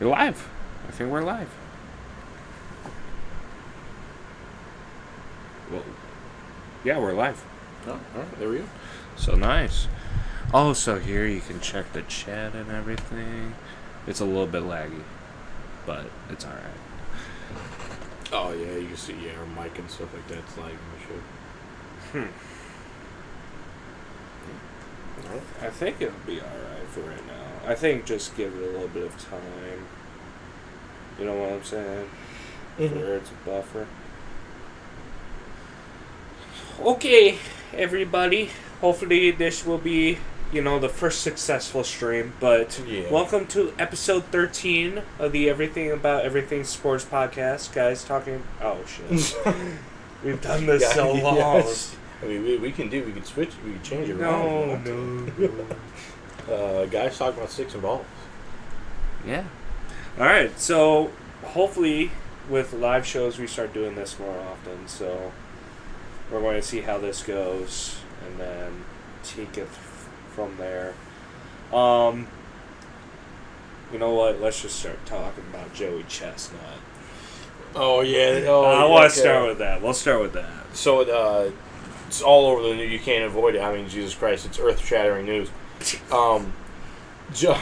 We're live. I think we're live. Well, yeah, we're live. Oh, all right, there we go. So nice. Oh, so here you can check the chat and everything. It's a little bit laggy, but it's alright. Oh, yeah, you can see, our mic and stuff like that's lagging the shit. Right. I think it'll be alright for right now. I think just give it a little bit of time. You know what I'm saying? For it to buffer. Okay, everybody. Hopefully this will be, the first successful stream. But welcome to episode 13 of the Everything About Everything Sports podcast. Guys talking... Oh, shit. We've done this so long. Yes. I mean, we can switch, we can change it around. No. Guys talking about sticks and balls. Yeah. Alright, so hopefully with live shows we start doing this more often. So we're going to see how this goes and then take it from there. You know what? Let's just start talking about Joey Chestnut. Oh, yeah. I want to start with that. We'll start with that. So, it's all over the news. You can't avoid it. I mean, Jesus Christ, it's earth-shattering news.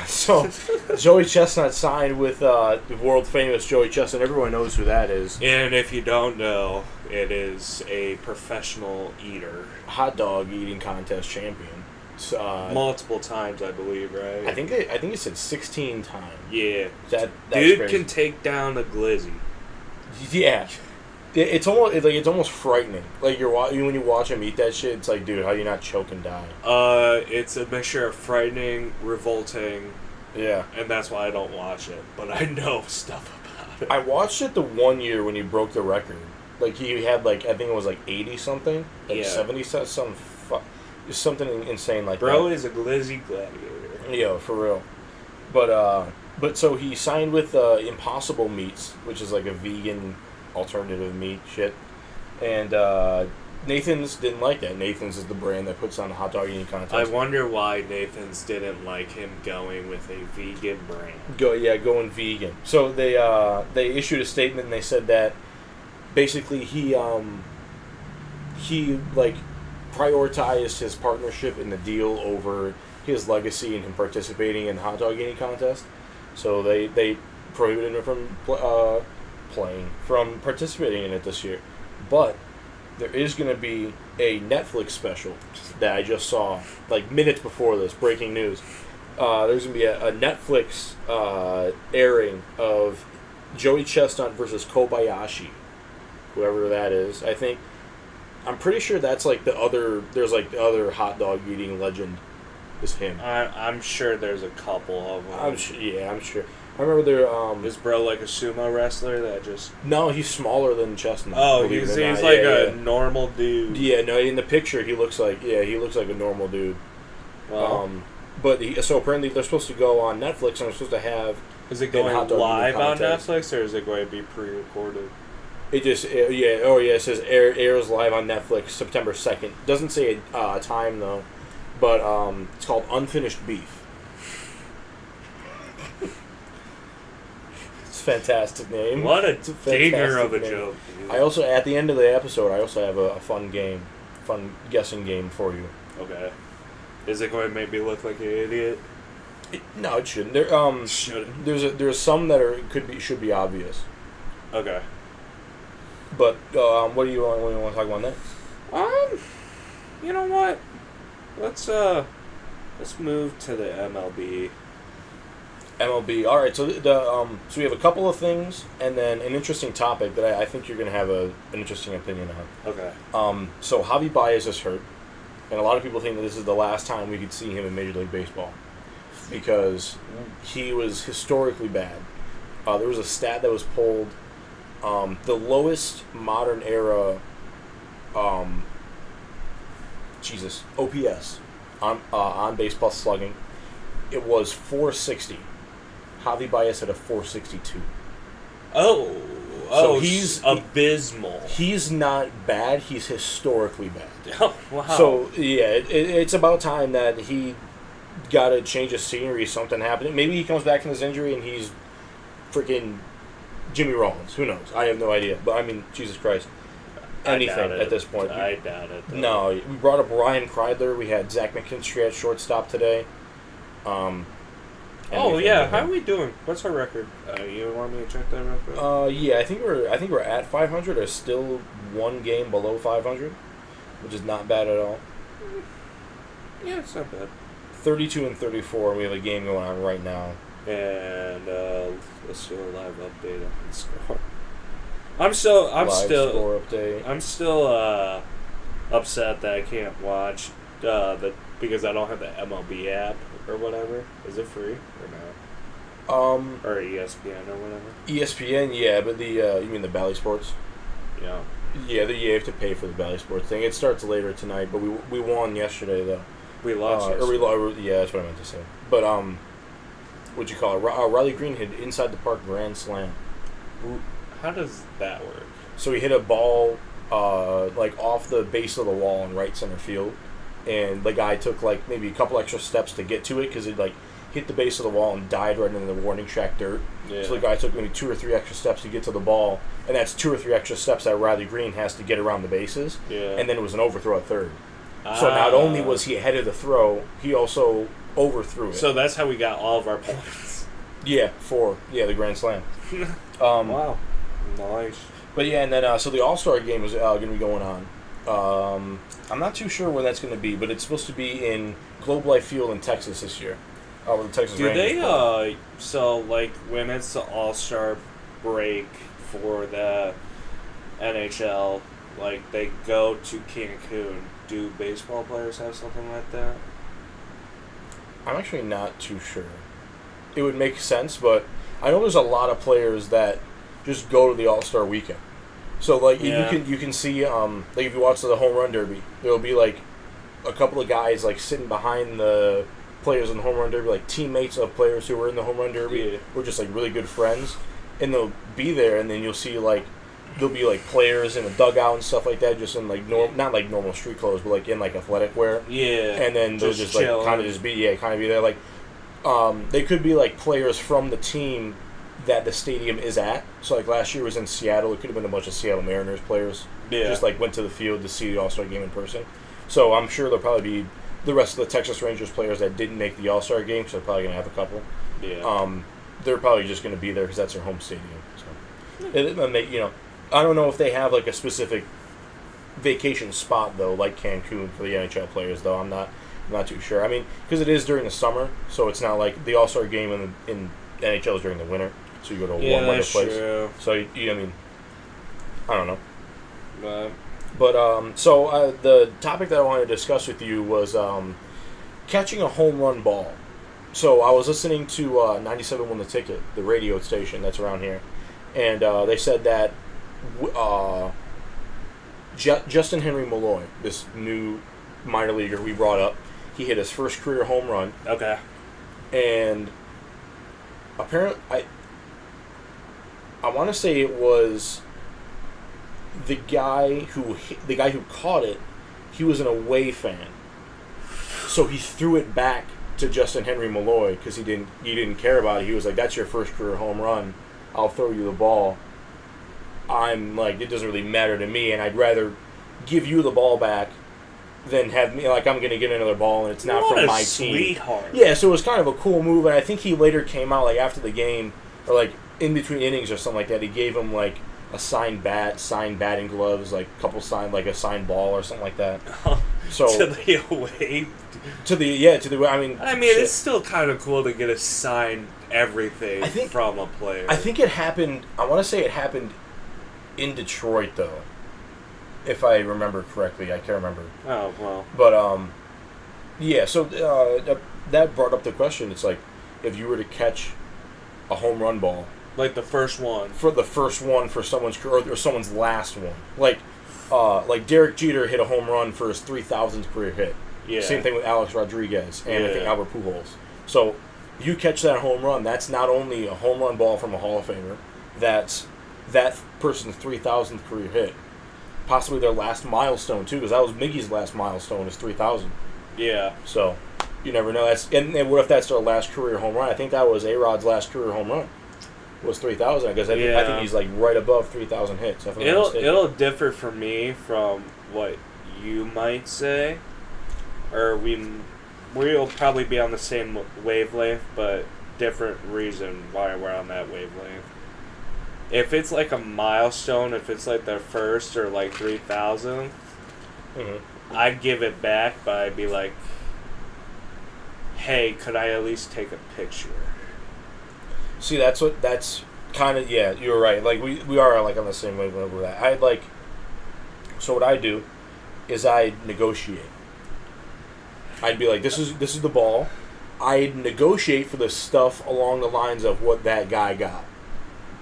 So, Joey Chestnut signed with the world-famous Joey Chestnut. Everyone knows who that is. And if you don't know, it is a professional eater. Hot dog eating contest champion. Multiple times, I believe, right? I think it said 16 times. Yeah. That's Dude crazy. can take down a glizzy. Yeah. It's almost frightening. Like when you watch him eat that shit, it's like, dude, how you not choke and die? It's a mixture of frightening, revolting, yeah, and that's why I don't watch it. But I know stuff about it. I watched it the one year when he broke the record. Like he had I think it was 80 something, 70 something insane like Bro that. is a glizzy gladiator. Yeah, for real. But so he signed with Impossible Meats, which is like a vegan alternative meat shit, and Nathan's didn't like that. Nathan's is the brand that puts on the hot dog eating contest. I wonder why Nathan's didn't like him going with a vegan brand. Going vegan. So they issued a statement and they said that basically he prioritized his partnership in the deal over his legacy and him participating in the hot dog eating contest. So they prohibited him from participating in it this year. But there is going to be a Netflix special that I just saw minutes before this, breaking news. There's going to be a Netflix airing of Joey Chestnut versus Kobayashi, whoever that is. I'm pretty sure that's the other hot dog eating legend is him. I'm sure there's a couple of them. I'm sure. I remember there. Is bro like a sumo wrestler that just? No, he's smaller than Chestnut. Oh, he's like a normal dude. Yeah, no, in the picture he looks like a normal dude. Well, so apparently they're supposed to go on Netflix and they're supposed to have. Is it going live on Netflix or is it going to be pre-recorded? It just it says airs live on Netflix September 2nd. Doesn't say a time though, but it's called Unfinished Beef. Fantastic name. What a dinger of a joke, dude. I also, at the end of the episode, have a fun guessing game for you. Okay. Is it going to make me look like an idiot? No, it shouldn't. Shouldn't. There's some that should be obvious. Okay. But what do you want to talk about next? You know what? Let's move to the MLB. MLB. All right. So so we have a couple of things, and then an interesting topic that I think you're going to have an interesting opinion on. Okay. So Javi Baez is hurt, and a lot of people think that this is the last time we could see him in Major League Baseball because he was historically bad. There was a stat that was pulled, the lowest modern era, OPS on base plus slugging. It was 460. Javi Baez had a 462. So he's abysmal. He's not bad. He's historically bad. Oh, wow. So, yeah, it's about time that he got to change of scenery. Something happening. Maybe he comes back from his injury and he's freaking Jimmy Rollins. Who knows? I have no idea. But I mean, Jesus Christ. Anything at this point. I doubt it. Though. No, we brought up Ryan Kreidler. We had Zach McKinstry at shortstop today. Oh yeah, how are we doing? What's our record? You want me to check that real quick? Yeah, I think we're at 500. Or still one game below 500, which is not bad at all. Yeah, it's not bad. 32 and 34. We have a game going on right now. And let's do a live update on the score. I'm still score update. I'm still upset that I can't watch because I don't have the MLB app or whatever. Is it free or no? Or ESPN or whatever. ESPN, yeah, but you mean the Bally Sports? Yeah. Yeah, you have to pay for the Bally Sports thing. It starts later tonight, but we won yesterday though. We lost yesterday. Yeah, that's what I meant to say. But what'd you call it? Riley Green hit inside the park grand slam. How does that work? So he hit a ball like off the base of the wall in right center field, and the guy took like maybe a couple extra steps to get to it because it like hit the base of the wall and died right in the warning track dirt. Yeah. So the guy took maybe 2 or 3 extra steps to get to the ball, and that's 2 or 3 extra steps that Riley Green has to get around the bases. Yeah. And then it was an overthrow at third. So not only was he ahead of the throw, he also overthrew it. So that's how we got all of our points. Yeah, the grand slam. Wow, nice. But yeah, and then so the All-Star game is going to be going on. I'm not too sure where that's going to be, but it's supposed to be in Globe Life Field in Texas this year. With the Texas Rangers. Do they so like when it's the All-Star break for the NHL, like they go to Cancun? Do baseball players have something like that? I'm actually not too sure. It would make sense, but I know there's a lot of players that just go to the All-Star weekend. So like you can see like if you watch the home run derby, there'll be like a couple of guys like sitting behind the players in the home run derby, like teammates of players who were in the home run derby, who are just like really good friends, and they'll be there, and then you'll see like there'll be like players in a dugout and stuff like that, just in like not like normal street clothes, but like in like athletic wear. Yeah. And then they'll just like kind of just be there. Like they could be like players from the team that the stadium is at. So like last year was in Seattle. It could have been a bunch of Seattle Mariners players. Yeah. Just like went to the field to see the All-Star game in person. So I'm sure there'll probably be the rest of the Texas Rangers players that didn't make the All-Star game, so they're probably going to have a couple. Yeah. They're probably just going to be there because that's their home stadium. So it make, I don't know if they have like a specific vacation spot though, like Cancun for the NHL players. Though I'm not too sure. I mean, because it is during the summer, so it's not like the All-Star game in NHL is during the winter. So you go to a warm weather place. True. So I mean, I don't know. But so the topic that I wanted to discuss with you was catching a home run ball. So I was listening to 97.1 The Ticket, the radio station that's around here, and they said that Justin Henry Malloy, this new minor leaguer we brought up, he hit his first career home run. Okay. And apparently, I want to say it was the guy who caught it. He was an away fan, so he threw it back to Justin Henry Malloy because he didn't care about it. He was like, "That's your first career home run. I'll throw you the ball." I'm like, it doesn't really matter to me, and I'd rather give you the ball back than have me like I'm going to get another ball and it's not from my team. Sweetheart. Yeah, so it was kind of a cool move, and I think he later came out like after the game or like in between innings or something like that. He gave him like a signed bat, signed batting gloves, like a couple signed like a signed ball or something like that. So to the away. I mean, it's still kind of cool to get a signed everything from a player. I think it happened. I want to say it happened in Detroit though, if I remember correctly. I can't remember. Oh well. But yeah. So that brought up the question. It's like if you were to catch a home run ball, like the first one for someone's career or someone's last one, like Derek Jeter hit a home run for his 3,000th career hit. Yeah. Same thing with Alex Rodriguez and I think Albert Pujols. So you catch that home run, that's not only a home run ball from a Hall of Famer, that's that person's 3,000th career hit. Possibly their last milestone too, because that was Miggy's last milestone is 3,000. Yeah. So you never know. And what if that's their last career home run? I think that was A-Rod's last career home run. was 3,000. I guess I think he's like right above 3,000 hits. If I'm not mistaken. It'll differ for me from what you might say, or we'll probably be on the same wavelength, but different reason why we're on that wavelength. If it's like a milestone, if it's like their first or like 3,000, I'd give it back, but I'd be like, hey, could I at least take a picture? See, that's kind of, yeah, you're right. Like, we are, like, on the same wavelength with that. So what I do is I negotiate. I'd be like, this is the ball. I'd negotiate for the stuff along the lines of what that guy got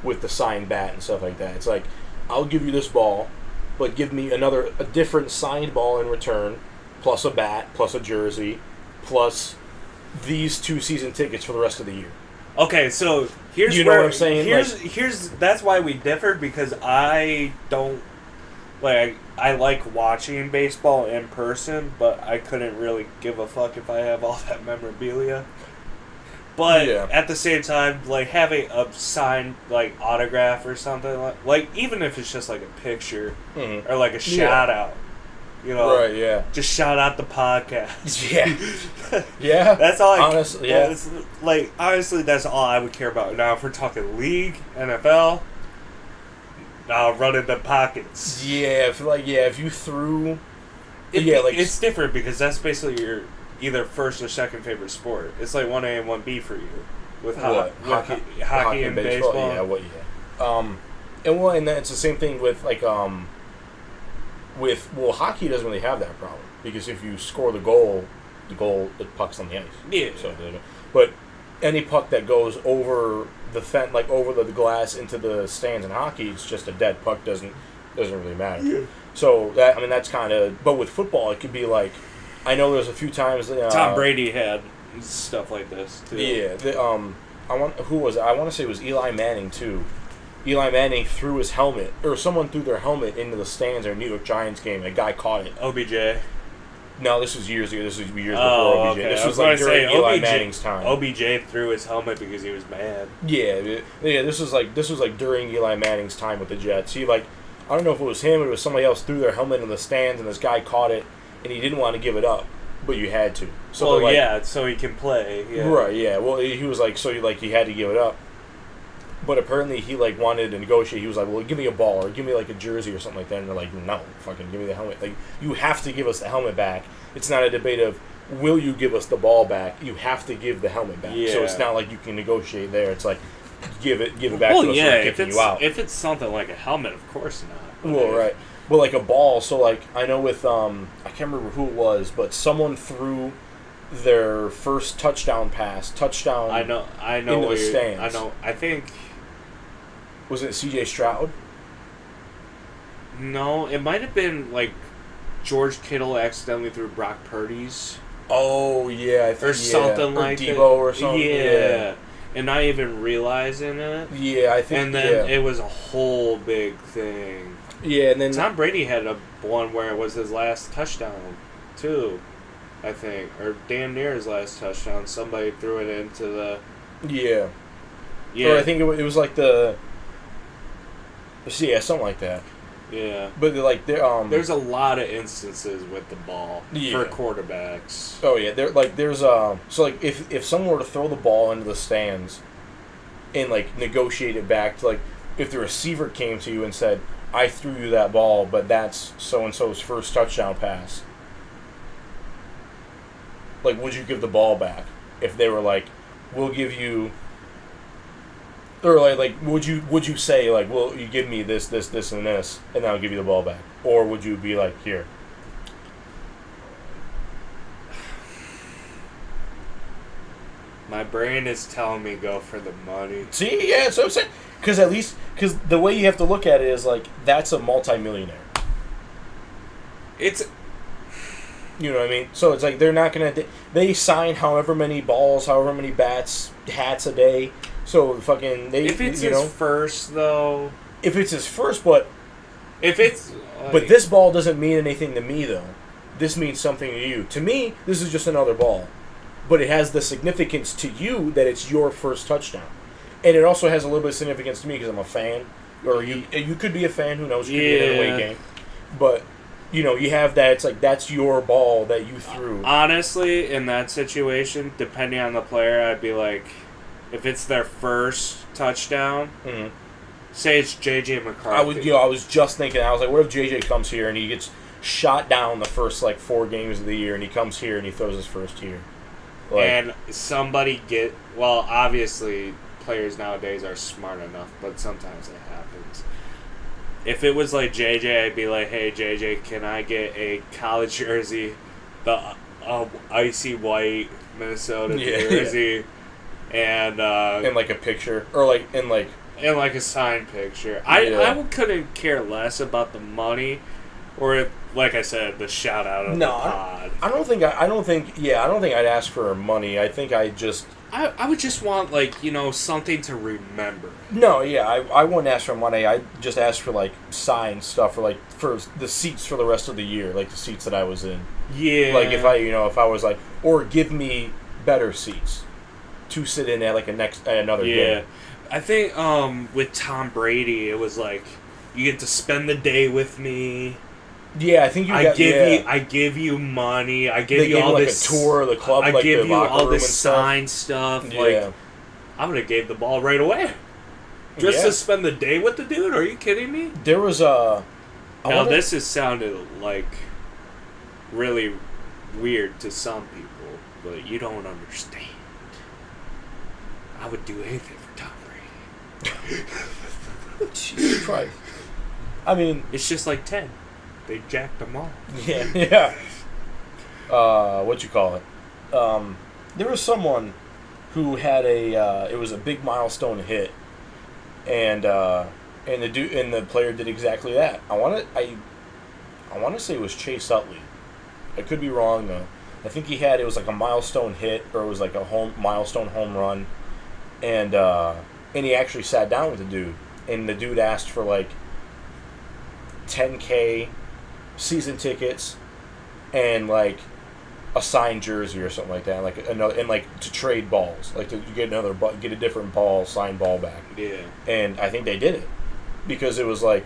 with the signed bat and stuff like that. It's like, I'll give you this ball, but give me a different signed ball in return, plus a bat, plus a jersey, plus these 2 season tickets for the rest of the year. Okay, so here's you know what I'm saying. Here's that's why we differ, because I don't like I like watching baseball in person, but I couldn't really give a fuck if I have all that memorabilia. But at the same time, like having a signed like autograph or something like even if it's just like a picture or like a shout out. You know, right? Yeah. Just shout out the podcast. Yeah, yeah. That's all. Honestly, yeah. Honestly, that's all I would care about. Now, if we're talking league, NFL, now running the pockets. Yeah, if you threw, it's different because that's basically your either first or second favorite sport. It's like 1A and 1B for you with hockey and baseball. Yeah, and then it's the same thing with like hockey doesn't really have that problem because if you score the goal, the puck's on the ice. Yeah. So, but any puck that goes over the over the glass into the stands in hockey, it's just a dead puck. Doesn't really matter. Yeah. So that's kind of. But with football, it could be like, I know there's a few times. Tom Brady had stuff like this too. Yeah. Who was it? I want to say it was Eli Manning too. Eli Manning threw his helmet, or someone threw their helmet into the stands at a New York Giants game. A guy caught it. OBJ. No, this was years ago. This was years before OBJ. Okay. This was like during Eli Manning's time. OBJ threw his helmet because he was mad. Yeah. This was like during Eli Manning's time with the Jets. I don't know if it was him or it was somebody else threw their helmet in the stands, and this guy caught it, and he didn't want to give it up, but you had to. So so he can play. Yeah. Right. Yeah. Well, he was like, he had to give it up. But apparently he wanted to negotiate. He was like, well, give me a ball or give me like a jersey or something like that. And they're like, no, fucking give me the helmet. Like, you have to give us the helmet back. It's not a debate of will you give us the ball back. You have to give the helmet back. Yeah. So it's not like you can negotiate there. It's like give it back to us. Yeah, or kicking you out. If it's something like a helmet, of course not. Well, right. Well, like a ball. So like I know with I can't remember who it was, but someone threw their first touchdown. I know. Into the stands. I know. I think. Was it C.J. Stroud? No, it might have been like George Kittle accidentally threw Brock Purdy's. Oh yeah, something like Debo that. Or something. Yeah, and not even realizing it. Yeah, I think. And then it was a whole big thing. Yeah, and then Tom Brady had one where it was his last touchdown too, I think, or damn near his last touchdown. Somebody threw it into the. Yeah. Yeah. Or I think it was like the. Yeah, something like that. Yeah, but there's a lot of instances with the ball for quarterbacks. Oh yeah, if someone were to throw the ball into the stands and like negotiate it back to like if the receiver came to you and said, I threw you that ball, but that's so and so's first touchdown pass. Like, would you give the ball back if they were like, we'll give you. Or like, would you say like, well, you give me this, and this, and I'll give you the ball back, or would you be like, here? My brain is telling me go for the money. See, yeah, so I'm saying because the way you have to look at it is like that's a multimillionaire. It's. You know what I mean? So it's like they're not gonna. They sign however many balls, however many bats, hats a day. So fucking if it's his first though. If it's his first, but if it's but this ball doesn't mean anything to me though. This means something to you. To me, this is just another ball, but it has the significance to you that it's your first touchdown. and it also has a little bit of significance to me because I'm a fan, or you could be a fan. Who knows? You could be an away game, but you know, you have that. It's like that's your ball that you threw. Honestly, in that situation, depending on the player, I'd be like, if it's their first touchdown, say it's JJ McCarthy. I was just thinking. I was like, what if JJ comes here and he gets shot down the first 4 games of the year, and he comes here and he throws his first here, and somebody obviously players nowadays are smart enough, but sometimes it happens. If it was like JJ, I'd be like, hey JJ, can I get a college jersey, the icy white Minnesota jersey, and like a picture, or in a signed picture. I couldn't care less about the money, or like I said, the shout out of the pod. I don't think I'd ask for money. I think I would just want something to remember. No, yeah, I wouldn't ask for money. I just ask for signed stuff, or for the seats for the rest of the year, the seats that I was in. Yeah. If I was or give me better seats to sit in at another game. Yeah. I think with Tom Brady, it was you get to spend the day with me. Yeah, I think I give you money. I give you all this a tour of the club. I give you all this stuff. signed stuff. Yeah. I would have gave the ball right away, just to spend the day with the dude. Are you kidding me? There was this has sounded really weird to some people, but you don't understand. I would do anything for Tom Brady. Jesus Christ. I mean, it's just like 10. They jacked them all. Yeah. What you call it? There was someone who had it was a big milestone hit, and the player did exactly that. I want to say it was Chase Utley. I could be wrong though. I think it was a milestone hit, or it was a milestone home run, and he actually sat down with the dude, and the dude asked for $10K season tickets and a signed jersey or something like that, to trade balls, to get a different ball, signed ball back. Yeah. And I think they did it because it was the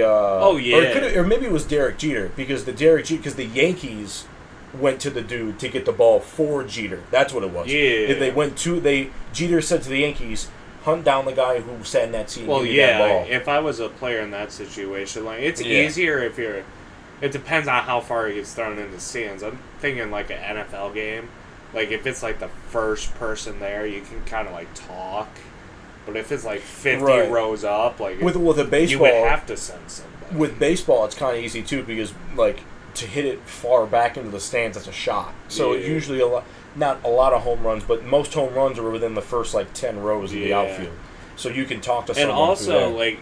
or maybe it was Derek Jeter, because the Yankees went to the dude to get the ball for Jeter. That's what it was. Yeah. Jeter said to the Yankees, hunt down the guy who sat in that seat. Well, that ball. If I was a player in that situation, it's easier if you're. It depends on how far he gets thrown into the stands. I'm thinking an NFL game, if it's the first person there, you can kind of talk. But if it's 50 rows up, with a baseball, you would have to send somebody. With baseball, it's kind of easy too, because to hit it far back into the stands, that's a shot. So it's usually not a lot of home runs, but most home runs are within the first 10 rows of the outfield. So you can talk to someone. And also,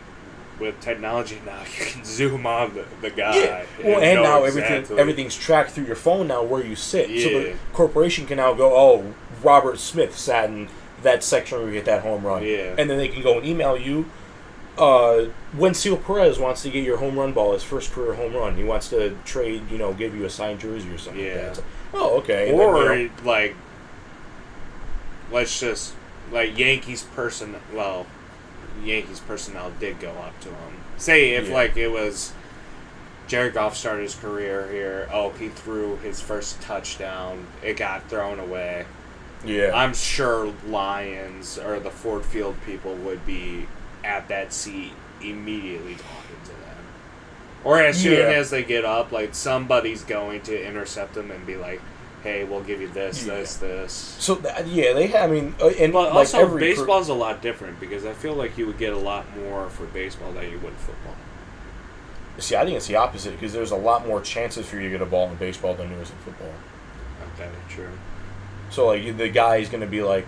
with technology now, you can zoom on the guy. Yeah. Well, and now everything's tracked through your phone now where you sit. Yeah. So the corporation can now go, oh, Robert Smith sat in that section where you hit that home run. Yeah. And then they can go and email you. Wensil Perez wants to get your home run ball, his first career home run. He wants to trade, give you a signed jersey or something like that. It's okay. And or, then, let's just, Yankees personnel did go up to him. Say if, it was Jared Goff started his career here, he threw his first touchdown, it got thrown away. Yeah. I'm sure Lions or the Ford Field people would be at that seat immediately talking to them. Or as soon as they get up, somebody's going to intercept them and be like, hey, we'll give you this. So, they have, but also, baseball's a lot different, because I feel like you would get a lot more for baseball than you would football. See, I think it's the opposite, because there's a lot more chances for you to get a ball in baseball than there is in football. Okay, true. So, the guy's going to be like,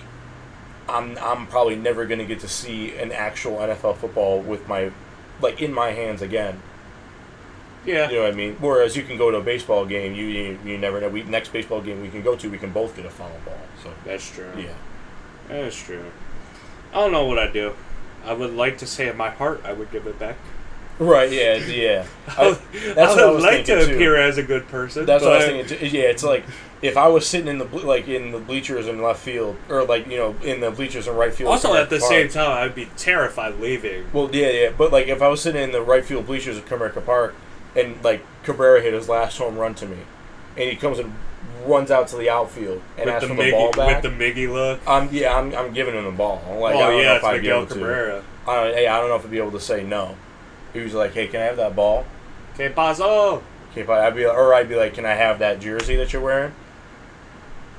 I'm probably never going to get to see an actual NFL football with my, in my hands again. Yeah. You know what I mean? Whereas you can go to a baseball game, you never know. Next baseball game we can go to, we can both get a foul ball. So that's true. Yeah. That's true. I don't know what I'd do. I would like to say in my heart I would give it back. Right, yeah. I would like to too. appear as a good person. That's what I was thinking too. Yeah, it's like if I was sitting in the bleachers in left field, or in the bleachers in right field. Also, at the same time, I'd be terrified leaving. Well, yeah, but like if I was sitting in the right field bleachers at Comerica Park, and like Cabrera hit his last home run to me, and he comes and runs out to the outfield and asks for the ball back with the Miggy look. I'm giving him the ball. Like, I don't know if I'd be able Cabrera. I don't know if I'd be able to say no. He was like, "Hey, can I have that ball?" Que paso? I'd be like, "Can I have that jersey that you're wearing?"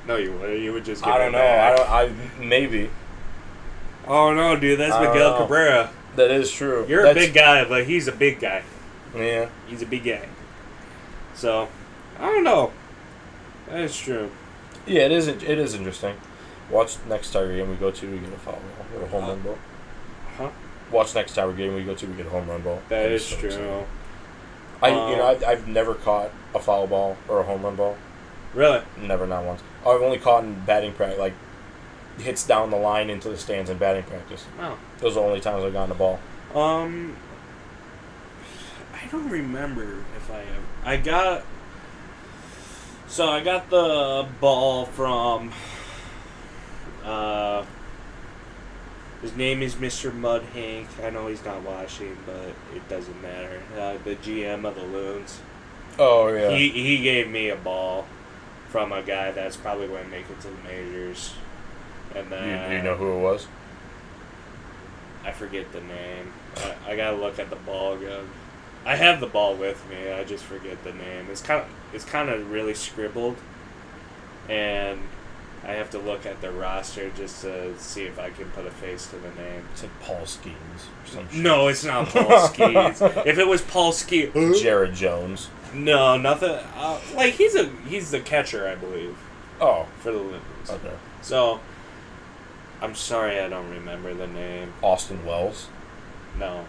No, you would. You would just give I don't know. back. Maybe. Oh no, dude, that's Miguel Cabrera. That is true. You're a big guy, but he's a big guy. Yeah. He's a big guy. So, I don't know. That is true. Yeah, it is. It is interesting. Watch next Tiger game we go to, we get a foul ball, we get a home run ball. Huh? Watch next Tiger game we go to, we get a home run ball. That is so true. I've never caught a foul ball or a home run ball. Really? Never, not once. I've only caught in batting practice, like hits down the line into the stands in batting practice. Oh. Those are the only times I've gotten a ball. I don't remember if I got. So I got the ball from. His name is Mr. Mudhank. I know he's not watching, but it doesn't matter. The GM of the Loons. Oh yeah. He gave me a ball from a guy that's probably going to make it to the majors, and then you know who it was? I forget the name. I gotta look at the ball again. I have the ball with me. I just forget the name. It's kind of really scribbled, and I have to look at the roster just to see if I can put a face to the name. It's like Paul Skeens or some shit. No, it's not Paul Skeens. If it was Paul Skeens, Jared Jones. No, nothing. Like he's the catcher, I believe. Oh, for the Loons. Okay. So, I'm sorry, I don't remember the name. Austin Wells. No.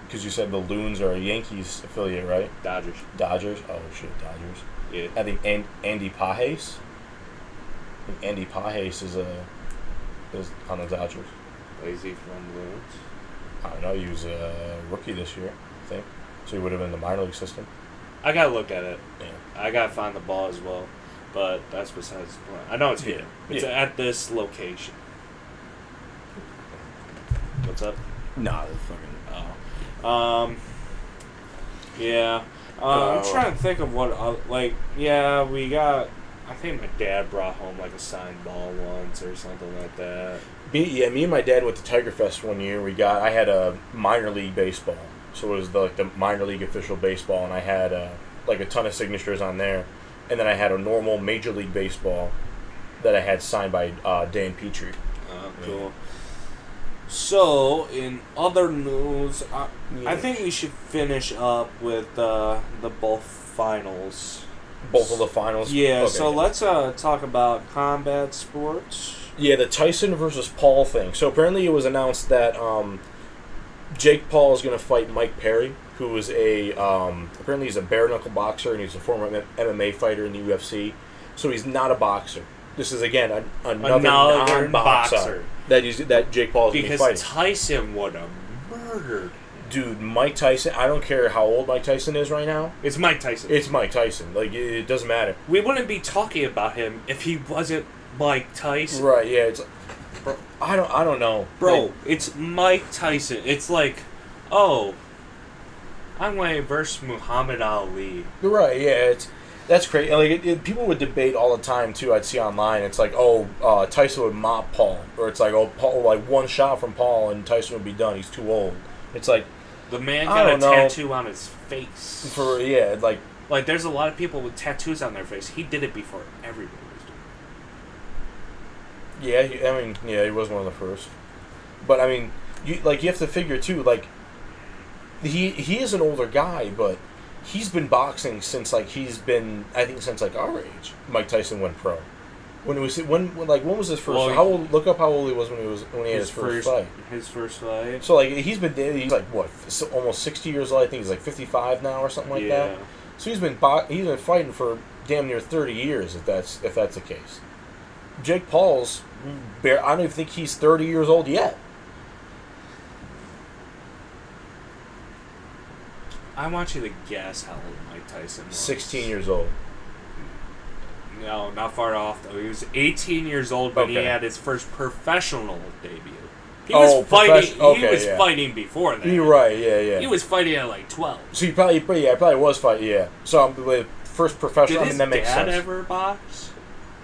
Because you said the Loons are a Yankees affiliate, right? Dodgers. Oh shit, Dodgers. Yeah. I think Andy Pages. Andy Pages is on the Dodgers. Is he from Loons? I don't know. He was a rookie this year, I think. So he would have been in the minor league system. I gotta look at it. Yeah. I gotta find the ball as well, but that's besides the point. I know it's here. It's at this location. What's up? Nah, they're fucking. Yeah. I'm trying to think of what, we got, I think my dad brought home, like, a signed ball once or something like that. Me and my dad went to Tiger Fest one year. I had a minor league baseball. So it was the minor league official baseball, and I had, a ton of signatures on there. And then I had a normal Major League Baseball that I had signed by Dan Petrie. Cool. Yeah. So, in other news, I think we should finish up with the both finals. Both of the finals? Yeah, okay. So let's talk about combat sports. Yeah, the Tyson versus Paul thing. So apparently it was announced that Jake Paul is going to fight Mike Perry, who is apparently he's a bare-knuckle boxer, and he's a former MMA fighter in the UFC. So he's not a boxer. This is, again, another non-boxer that Jake Paul is going to be fighting. Because Tyson would have murdered. Dude, Mike Tyson, I don't care how old Mike Tyson is right now. It's Mike Tyson. It's Mike Tyson. Like, it doesn't matter. We wouldn't be talking about him if he wasn't Mike Tyson. Right, yeah. Bro, I don't know. Bro, it's Mike Tyson. It's like, I'm going to verse Muhammad Ali. Right, yeah. That's crazy. Like, people would debate all the time, too, I'd see online. It's like, Tyson would mop Paul. Or it's like, Paul, like, one shot from Paul and Tyson would be done. He's too old. It's like... The man got a tattoo on his face. Like, there's a lot of people with tattoos on their face. He did it before everybody was doing it. Yeah, he was one of the first. But, I mean, you have to figure, too, like, he is an older guy, but... He's been boxing since our age. Mike Tyson went pro. When was his first? Well, how old? Look up how old he was when he had his first fight. His first fight. So he's like what? Almost 60 years old. I think he's like 55 now or something like that. So he's been fighting for damn near 30 years if that's the case. Jake Paul's I don't even think he's 30 years old yet. I want you to guess how old Mike Tyson was. 16 years old. No, not far off though. He was 18 years old when he had his first professional debut. He was fighting. He was fighting before that. You're right. Yeah. He was fighting at like 12. So he probably was fighting. Yeah. So the first professional. Did his that makes dad sense. ever box?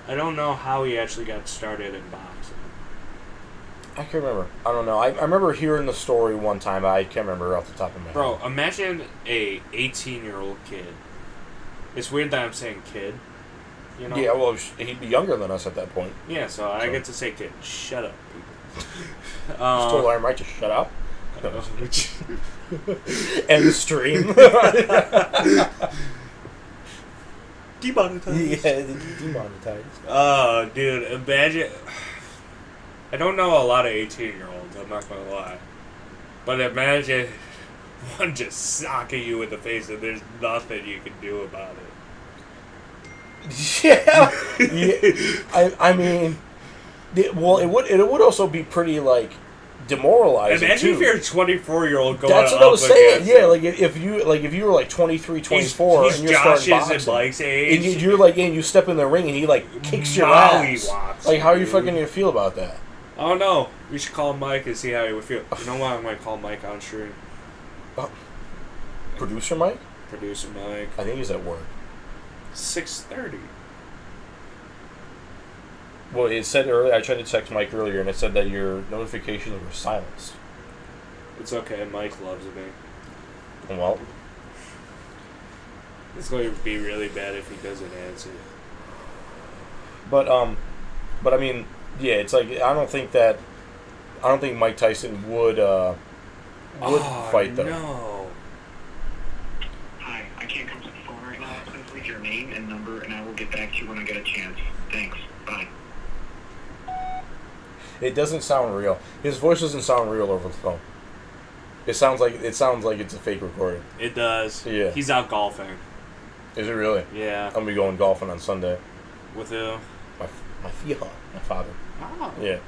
I don't know how he actually got started in boxing. I can't remember. I don't know. I remember hearing the story one time. I can't remember off the top of my head. Bro, imagine a 18-year-old kid. It's weird that I'm saying kid. You know? Yeah, well, he'd be younger than us at that point. Yeah, so I get to say kid. Shut up, people. Still I'm right to shut up. End the stream. Demonetized. Yeah, demonetized. Oh, dude, imagine. I don't know a lot of 18-year-olds, I'm not gonna lie. But imagine one just socking you in the face and there's nothing you can do about it. Yeah. I mean, it would also be pretty, like, demoralizing, imagine if you're a 24-year-old going That's what I was saying. Yeah, him. like if you were like 23, 24, he's and you're starting boxing, and Mike's age, and you're like, and you step in the ring and he like kicks your ass. Like, how are you fucking gonna feel about that? I don't know. We should call Mike and see how he would feel. You know what? I'm gonna call Mike on stream. Producer Mike? Producer Mike. I think he's at work. 6:30. Well, it said earlier. I tried to text Mike earlier, and it said that your notifications were silenced. It's okay. Mike loves me. Well, it's going to be really bad if he doesn't answer. But I mean, yeah, it's like I don't think Mike Tyson would fight though. No. Hi, I can't come to the phone right now. Please leave your name and number, and I will get back to you when I get a chance. Thanks. Bye. It doesn't sound real. His voice doesn't sound real over the phone. It sounds like it's a fake recording. It does. Yeah. He's out golfing. Is it really? Yeah. I'm gonna be going golfing on Sunday. With who? My father. Oh. Yeah.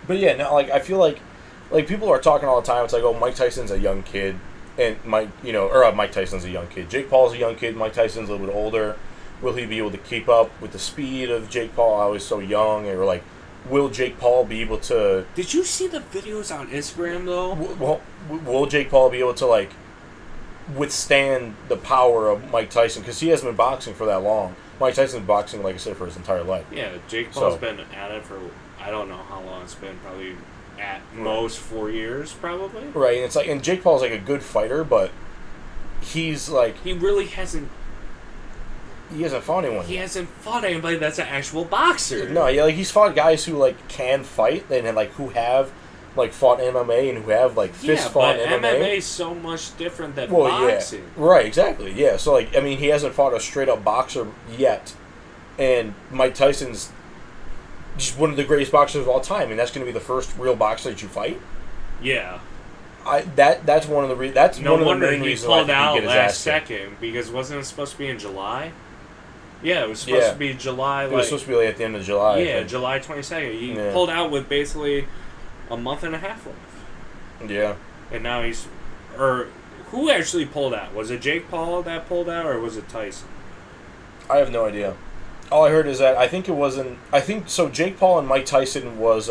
But yeah, no, like I feel like people are talking all the time. It's like, oh, Mike Tyson's a young kid, and Mike Tyson's a young kid. Jake Paul's a young kid. Mike Tyson's a little bit older. Will he be able to keep up with the speed of Jake Paul? I was so young, and we're like, will Jake Paul be able to? Did you see the videos on Instagram though? Will Jake Paul be able to like withstand the power of Mike Tyson? Because he hasn't been boxing for that long. Mike Tyson's been boxing, like I said, for his entire life. Yeah, Jake Paul's been at it for I don't know how long it's been. Probably at most 4 years, probably. Right, and it's like, and Jake Paul's like a good fighter, but he's like he really hasn't. He hasn't fought anyone. He hasn't fought anybody that's an actual boxer. No, yeah, like he's fought guys who like can fight and like who have like fought MMA and who have like fist fought MMA. MMA is so much different than boxing. Yeah. Right, exactly. Yeah, so like I mean, he hasn't fought a straight up boxer yet, and Mike Tyson's just one of the greatest boxers of all time, and that's going to be the first real boxer that you fight. Yeah. That's one of the main reasons why he pulled out last second because wasn't it supposed to be in July? Yeah, it was supposed to be July. It was supposed to be like at the end of July. Yeah, July 22nd. He pulled out with basically a month and a half left. Yeah. And now who actually pulled out? Was it Jake Paul that pulled out, or was it Tyson? I have no idea. All I heard is that Jake Paul and Mike Tyson was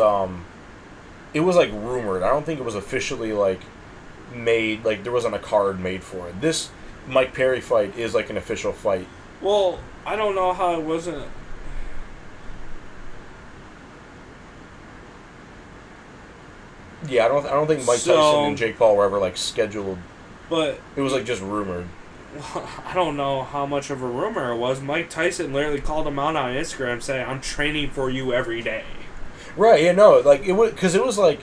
it was like rumored. I don't think it was officially like made. Like there wasn't a card made for it. This Mike Perry fight is like an official fight. Well, I don't know how it wasn't. Yeah, I don't think Mike Tyson and Jake Paul were ever like scheduled. But it was like just rumored. I don't know how much of a rumor it was. Mike Tyson literally called him out on Instagram saying, "I'm training for you every day." Right. Yeah. No. Like it was because it was like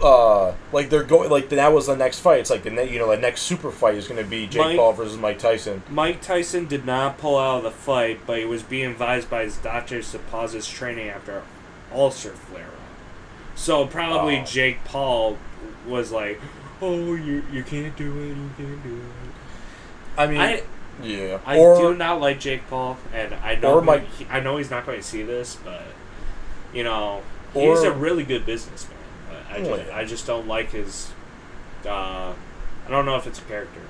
they're going like that was the next fight. It's like the next super fight is going to be Jake Paul versus Mike Tyson. Mike Tyson did not pull out of the fight, but he was being advised by his doctors to pause his training after ulcer flare up. So probably Jake Paul was like, "Oh, you can't do it. You can't do it." I mean, I do not like Jake Paul, and I know he's not going to see this, but he's a really good businessman. But I just don't like his. I don't know if it's a character.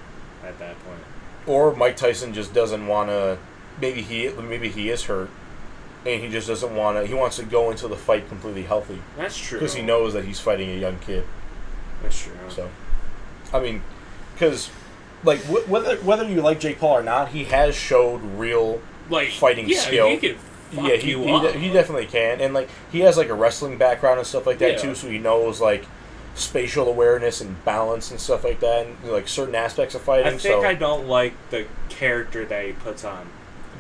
at that point. Or Mike Tyson just doesn't want to. Maybe he is hurt, and he just doesn't want to. He wants to go into the fight completely healthy. That's true. Because he knows that he's fighting a young kid. That's true. So, I mean, because like whether you like Jake Paul or not, he has showed real fighting skill. He can fuck you up. He definitely can, and like he has like a wrestling background and stuff like that too, so he knows like spatial awareness and balance and stuff like that, and like certain aspects of fighting. I don't like the character that he puts on.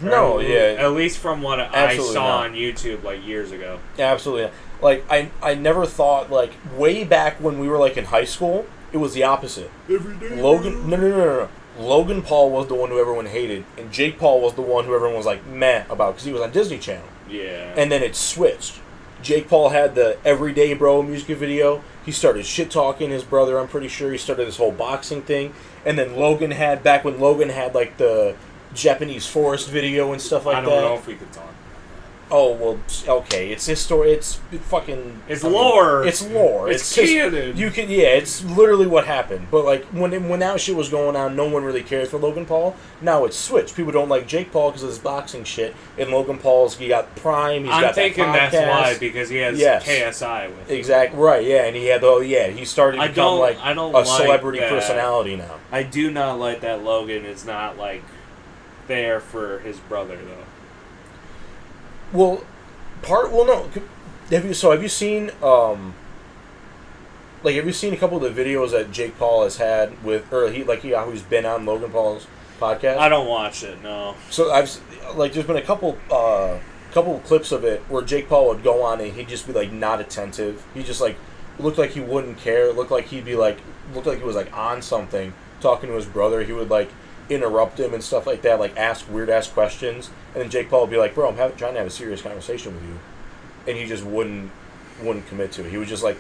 No, At least from what I saw on YouTube like years ago. Absolutely. Like I never thought like way back when we were like in high school, it was the opposite. Every day. No. Logan Paul was the one who everyone hated, and Jake Paul was the one who everyone was like meh about because he was on Disney Channel. Yeah. And then it switched. Jake Paul had the Everyday Bro music video. He started shit talking his brother. I'm pretty sure he started this whole boxing thing. And then Logan had back when Logan had like the Japanese forest video and stuff like that. I don't know if we could talk. Oh well, okay. It's his story. It's fucking. It's lore. It's lore. It's canon. You can, yeah. It's literally what happened. But like when that shit was going on, no one really cared for Logan Paul. Now it's switched. People don't like Jake Paul because of his boxing shit. And Logan Paul's he got Prime. He's got that podcast. That's why because he has KSI with him. Exactly right. Yeah, and he had he started to become a celebrity personality now. I do not like that Logan is not like there for his brother though. No. Have you seen have you seen a couple of the videos that Jake Paul has had with who's been on Logan Paul's podcast? I don't watch it, no. So there's been a couple of clips of it where Jake Paul would go on and he'd just be like not attentive. He just like looked like he wouldn't care. Looked like he was like on something talking to his brother. He would like interrupt him and stuff like that, like ask weird ass questions, and then Jake Paul would be like, "Bro, I'm trying to have a serious conversation with you," and he just wouldn't commit to it. He was just like,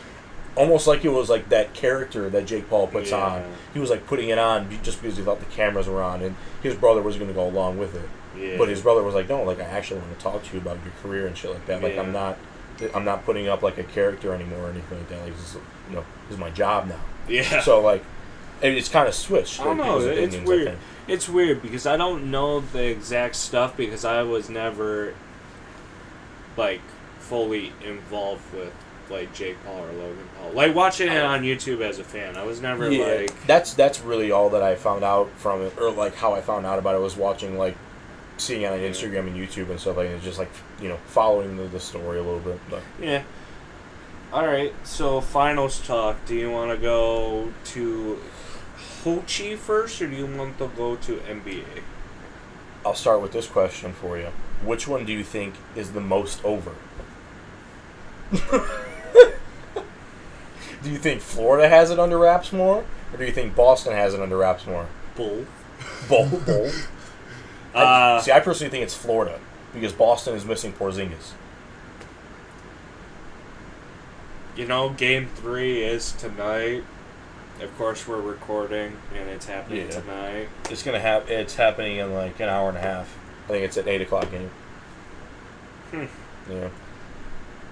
almost like it was like that character that Jake Paul puts on. He was like putting it on just because he thought the cameras were on, and his brother was going to go along with it. Yeah. But his brother was like, "No, like I actually want to talk to you about your career and shit like that. Like I'm not putting up like a character anymore or anything like that. Like this is my job now." Yeah. So like. It's kind of switched. I don't know. It's weird. It's weird because I don't know the exact stuff because I was never like fully involved with like Jake Paul or Logan Paul. Like watching it on YouTube as a fan, I was never like. That's really all that I found out from it, or like how I found out about it was watching seeing it on Instagram and YouTube and stuff like that. Just like following the story a little bit. But. Yeah. All right. So finals talk. Do you want to go to Hochi first, or do you want to go to NBA? I'll start with this question for you. Which one do you think is the most over? Do you think Florida has it under wraps more, or do you think Boston has it under wraps more? Both. Both. I personally think it's Florida because Boston is missing Porzingis. Game 3 is tonight. Of course, we're recording, and it's happening tonight. It's happening in like an hour and a half. I think it's at 8:00 game. Yeah.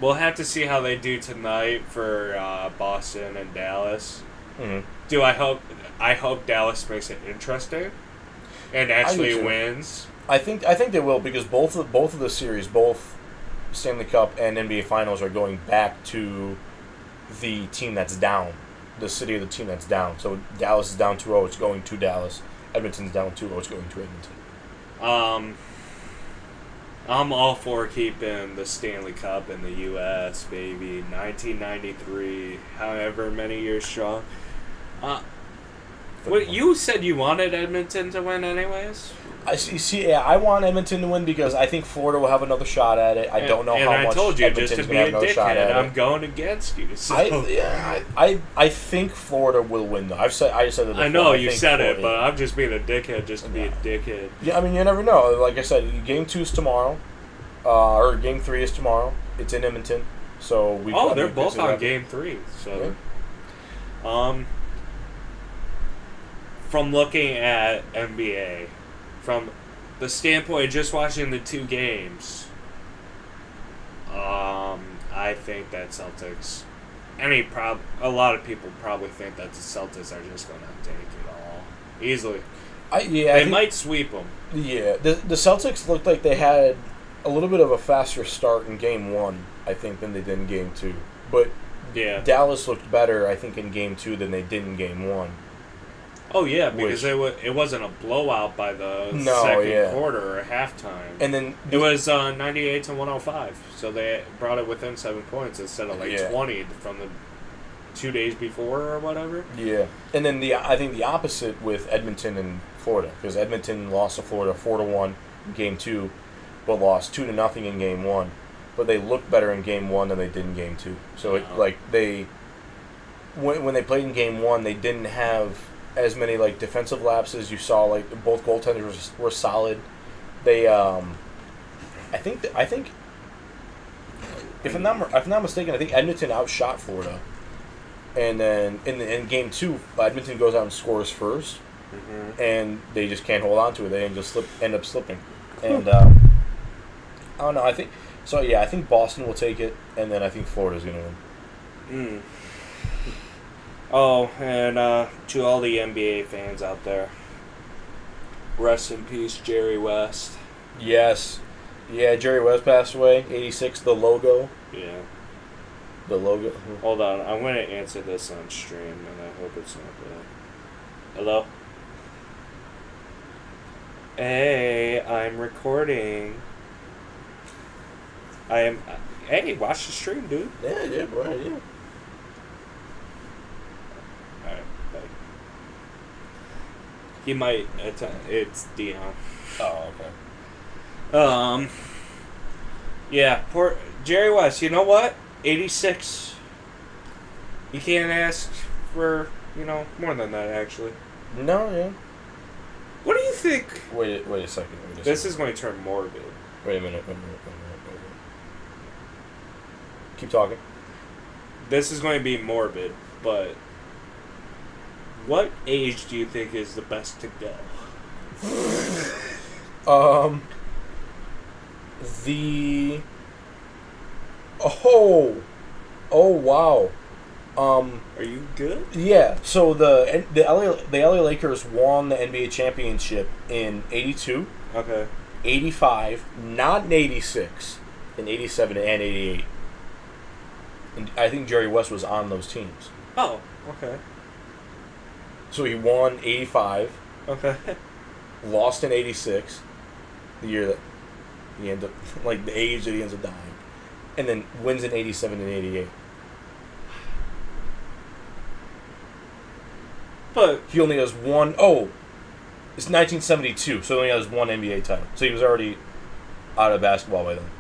We'll have to see how they do tonight for Boston and Dallas. Mm-hmm. I hope Dallas makes it interesting and actually wins. I think they will because both of the series, both Stanley Cup and NBA Finals, are going back to the team that's down. The city of the team that's down. So Dallas is down 2-0, it's going to Dallas. Edmonton's down 2-0, it's going to Edmonton. I'm all for keeping the Stanley Cup in the U.S., baby. 1993, however many years strong. You said you wanted Edmonton to win anyways? I want Edmonton to win because I think Florida will have another shot at it. I don't know how much. And I told you, Edmonton's just to be a dickhead, I'm going against you. So. I think Florida will win, though. I said it before. I know you said Florida, it, but I'm just being a dickhead just to be a dickhead. Yeah, I mean, you never know. Like I said, Game 2 is tomorrow, or Game 3 is tomorrow. It's in Edmonton, so we. Oh, they're both on Game 3. So, from looking at NBA. From the standpoint of just watching the two games, I think that Celtics. A lot of people probably think that the Celtics are just going to take it all, easily. They might sweep them. Yeah, the Celtics looked like they had a little bit of a faster start in Game 1, I think, than they did in Game 2. But yeah, Dallas looked better, I think, in Game 2 than they did in Game 1. Oh, yeah, because it wasn't a blowout by the second quarter or halftime. And then it was 98 to 105, so they brought it within 7 points instead of 20 from the 2 days before or whatever. Yeah, and then I think the opposite with Edmonton and Florida, because Edmonton lost to Florida 4-1 in Game 2, but lost 2-0 in Game 1. But they looked better in Game 1 than they did in Game 2. So when they played in Game 1, they didn't have as many defensive lapses. You saw both goaltenders were solid. They I think if I'm not mistaken, I think Edmonton outshot Florida. And then in Game 2, Edmonton goes out and scores first, and they just can't hold on to it. They end up slipping. And I don't know. I think Boston will take it, and then I think Florida's going to win. Oh, and to all the NBA fans out there, rest in peace, Jerry West. Yes. Yeah, Jerry West passed away, 86, the logo. Yeah. The logo. Hold on, I'm going to answer this on stream, and I hope it's not bad. Hello? Hey, I'm recording. Hey, watch the stream, dude. Yeah, bro, yeah. Alright, bye. He might, it's Dion. Oh, okay. Yeah, poor Jerry West, you know what? 86. You can't ask for, more than that, actually. No, yeah. What do you think? Wait a second. This is going to turn morbid. Wait a minute. Keep talking. This is going to be morbid, but what age do you think is the best to go? Oh wow. Are you good? Yeah. So the LA Lakers won the NBA championship in 82. Okay. 85, not in 86, in 87 and 88. And I think Jerry West was on those teams. Oh, okay. So he won 85. Okay. Lost in 86, the year that he ended up, the age that he ends up dying. And then wins in 87 and 88. But he only has one. Oh, it's 1972, so he only has one NBA title. So he was already out of basketball by then.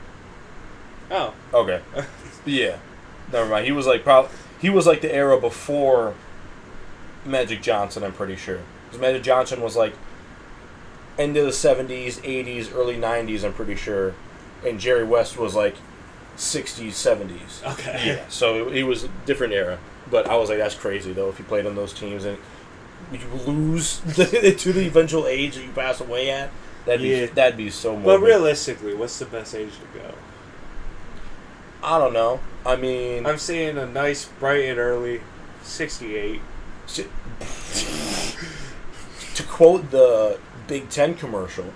Oh. Okay. Yeah. Never mind. He was he was the era before Magic Johnson, I'm pretty sure. Because Magic Johnson was end of the 70s, 80s, early 90s, I'm pretty sure. And Jerry West was 60s, 70s. Okay. Yeah. So he was a different era. But I was that's crazy, though, if you played on those teams and you lose to the eventual age that you pass away at. That'd be so morbid. But realistically, what's the best age to go? I don't know. I mean, I'm saying a nice, bright and early 68. To quote the Big Ten commercial,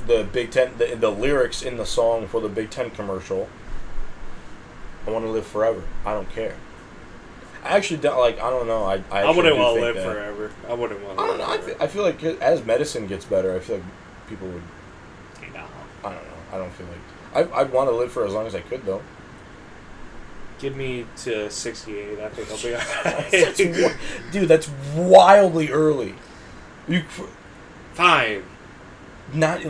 the Big Ten, the lyrics in the song for the Big Ten commercial, I want to live forever. I don't care. I actually don't, I don't know. I wouldn't want to live forever. I wouldn't want to. I don't know. I feel as medicine gets better, I feel people would. No. I don't know. I don't feel I'd want to live for as long as I could, though. Give me to 68. I think I'll be alright. Dude, that's wildly early. Fine. Not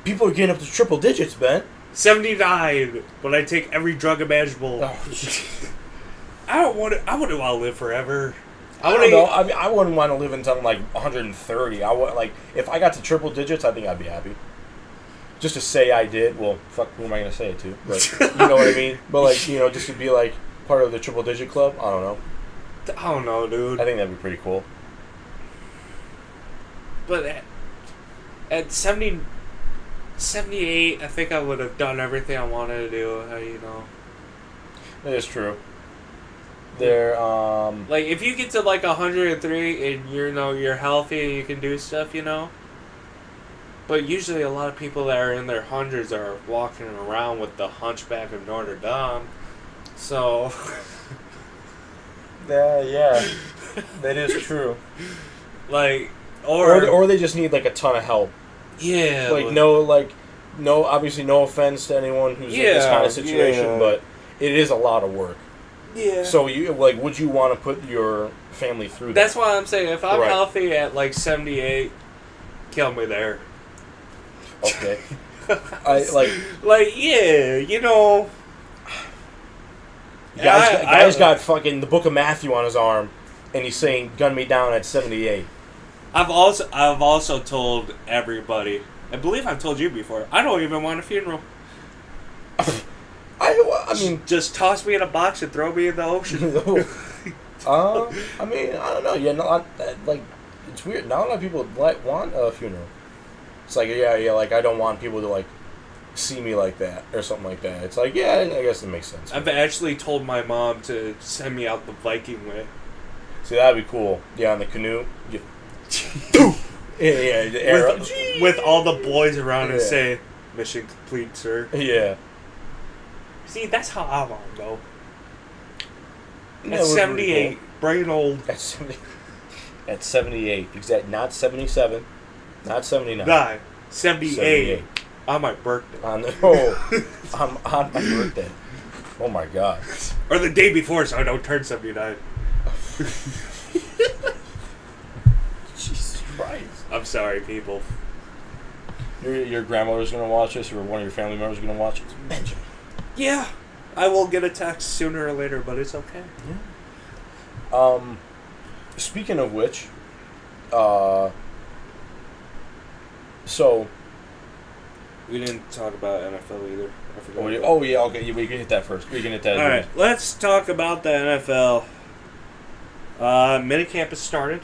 people are getting up to triple digits, Ben. 79. But I take every drug imaginable. Oh, I wouldn't want to live forever. I don't know. I mean, I wouldn't want to live until 130. I would if I got to triple digits, I think I'd be happy. Just to say I did. Well, fuck, who am I going to say it to? But you know what I mean. But just to be part of the triple digit club. I don't know. I don't know, dude. I think that'd be pretty cool. But at 78, I think I would have done everything I wanted to do. That is true. They're Like, if you get to, like, 103 and, you're healthy and you can do stuff, But usually a lot of people that are in their hundreds are walking around with the Hunchback of Notre Dame. So... yeah. That is true. Like, or they just need, like, a ton of help. Yeah. Obviously no offense to anyone who's in this kind of situation, but it is a lot of work. Yeah. So, would you want to put your family through that? That's why I'm saying, if I'm healthy at, like, 78, kill me there. Okay. Guy's got fucking the Book of Matthew on his arm, and he's saying, "Gun me down at 78." I've also told everybody. I believe I've told you before. I don't even want a funeral. I mean, just toss me in a box and throw me in the ocean. I mean, I don't know. Yeah, it's weird. Not a lot of people want a funeral. It's like, like, I don't want people to, like, see me like that or something like that. It's like, yeah, I guess it makes sense. I've actually told my mom to send me out the Viking way. See, that'd be cool. Yeah, on the canoe. The arrow. With all the boys around and say, "Mission complete, sir." Yeah. See, that's how I want to go. Yeah, at 78, cool. Brain old. At 78, exact. Not 77, not 79. Nah, 78. On my birthday. On my birthday. Oh my god. Or the day before, so I don't turn 79. Jesus Christ. I'm sorry, people. Your grandmother's gonna watch this, or one of your family members is gonna watch it. Benjamin. Yeah, I will get a text sooner or later, but it's okay. Yeah. Speaking of which, so we didn't talk about NFL either. I forgot. Okay. We can hit that first. We can hit that. All right, let's talk about the NFL. Minicamp has started.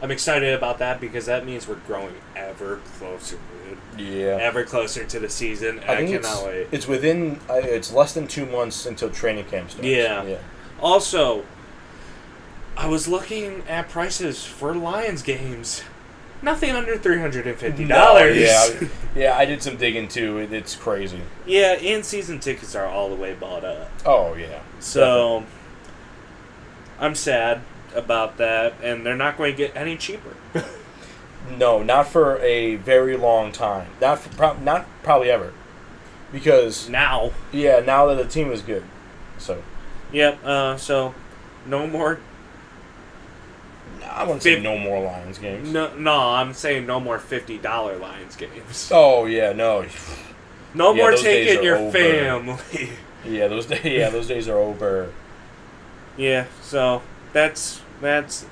I'm excited about that because that means we're growing ever closer, dude. Yeah. Ever closer to the season. I cannot wait. It's within. It's less than 2 months until training camp starts. Yeah. Also, I was looking at prices for Lions games. Nothing under $350. No, yeah. I did some digging too. It's crazy. Yeah, and season tickets are all the way bought up. Oh yeah. So, definitely. I'm sad about that, and they're not going to get any cheaper. No, not for a very long time. Not probably ever, because now. Yeah, now that the team is good. So. Yep. So, no more. I wouldn't say no more Lions games. No, I'm saying no more $50 Lions games. Oh yeah, no. No more taking your family. Yeah, those days are over. Yeah, so that's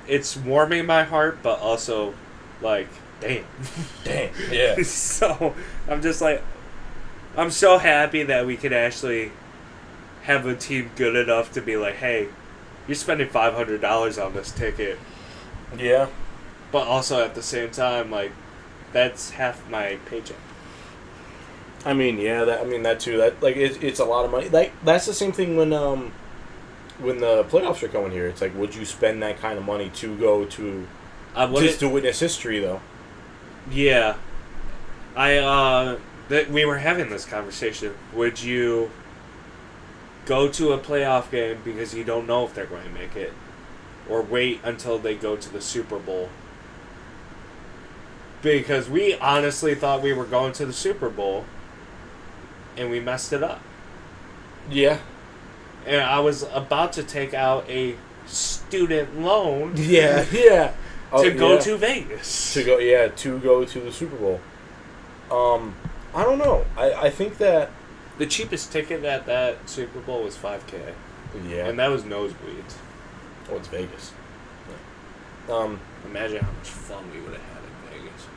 it's warming my heart, but also like, damn, yeah. So I'm just like, I'm so happy that we could actually have a team good enough to be like, hey, you're spending $500 on this ticket. Yeah. But also at the same time, like, that's half my paycheck. I mean, yeah, that too. That like it's a lot of money. Like that's the same thing when the playoffs are coming here. It's like, would you spend that kind of money to go to just to witness history though? Yeah. We were having this conversation. Would you go to a playoff game because you don't know if they're going to make it? Or wait until they go to the Super Bowl? Because we honestly thought we were going to the Super Bowl, and we messed it up. Yeah. And I was about to take out a student loan. Yeah. To go to Vegas. To go to the Super Bowl. I don't know. I think that the cheapest ticket at that Super Bowl was $5,000. Yeah. And that was nosebleeds. Oh, it's Vegas. Yeah. Imagine how much fun we would have had in Vegas.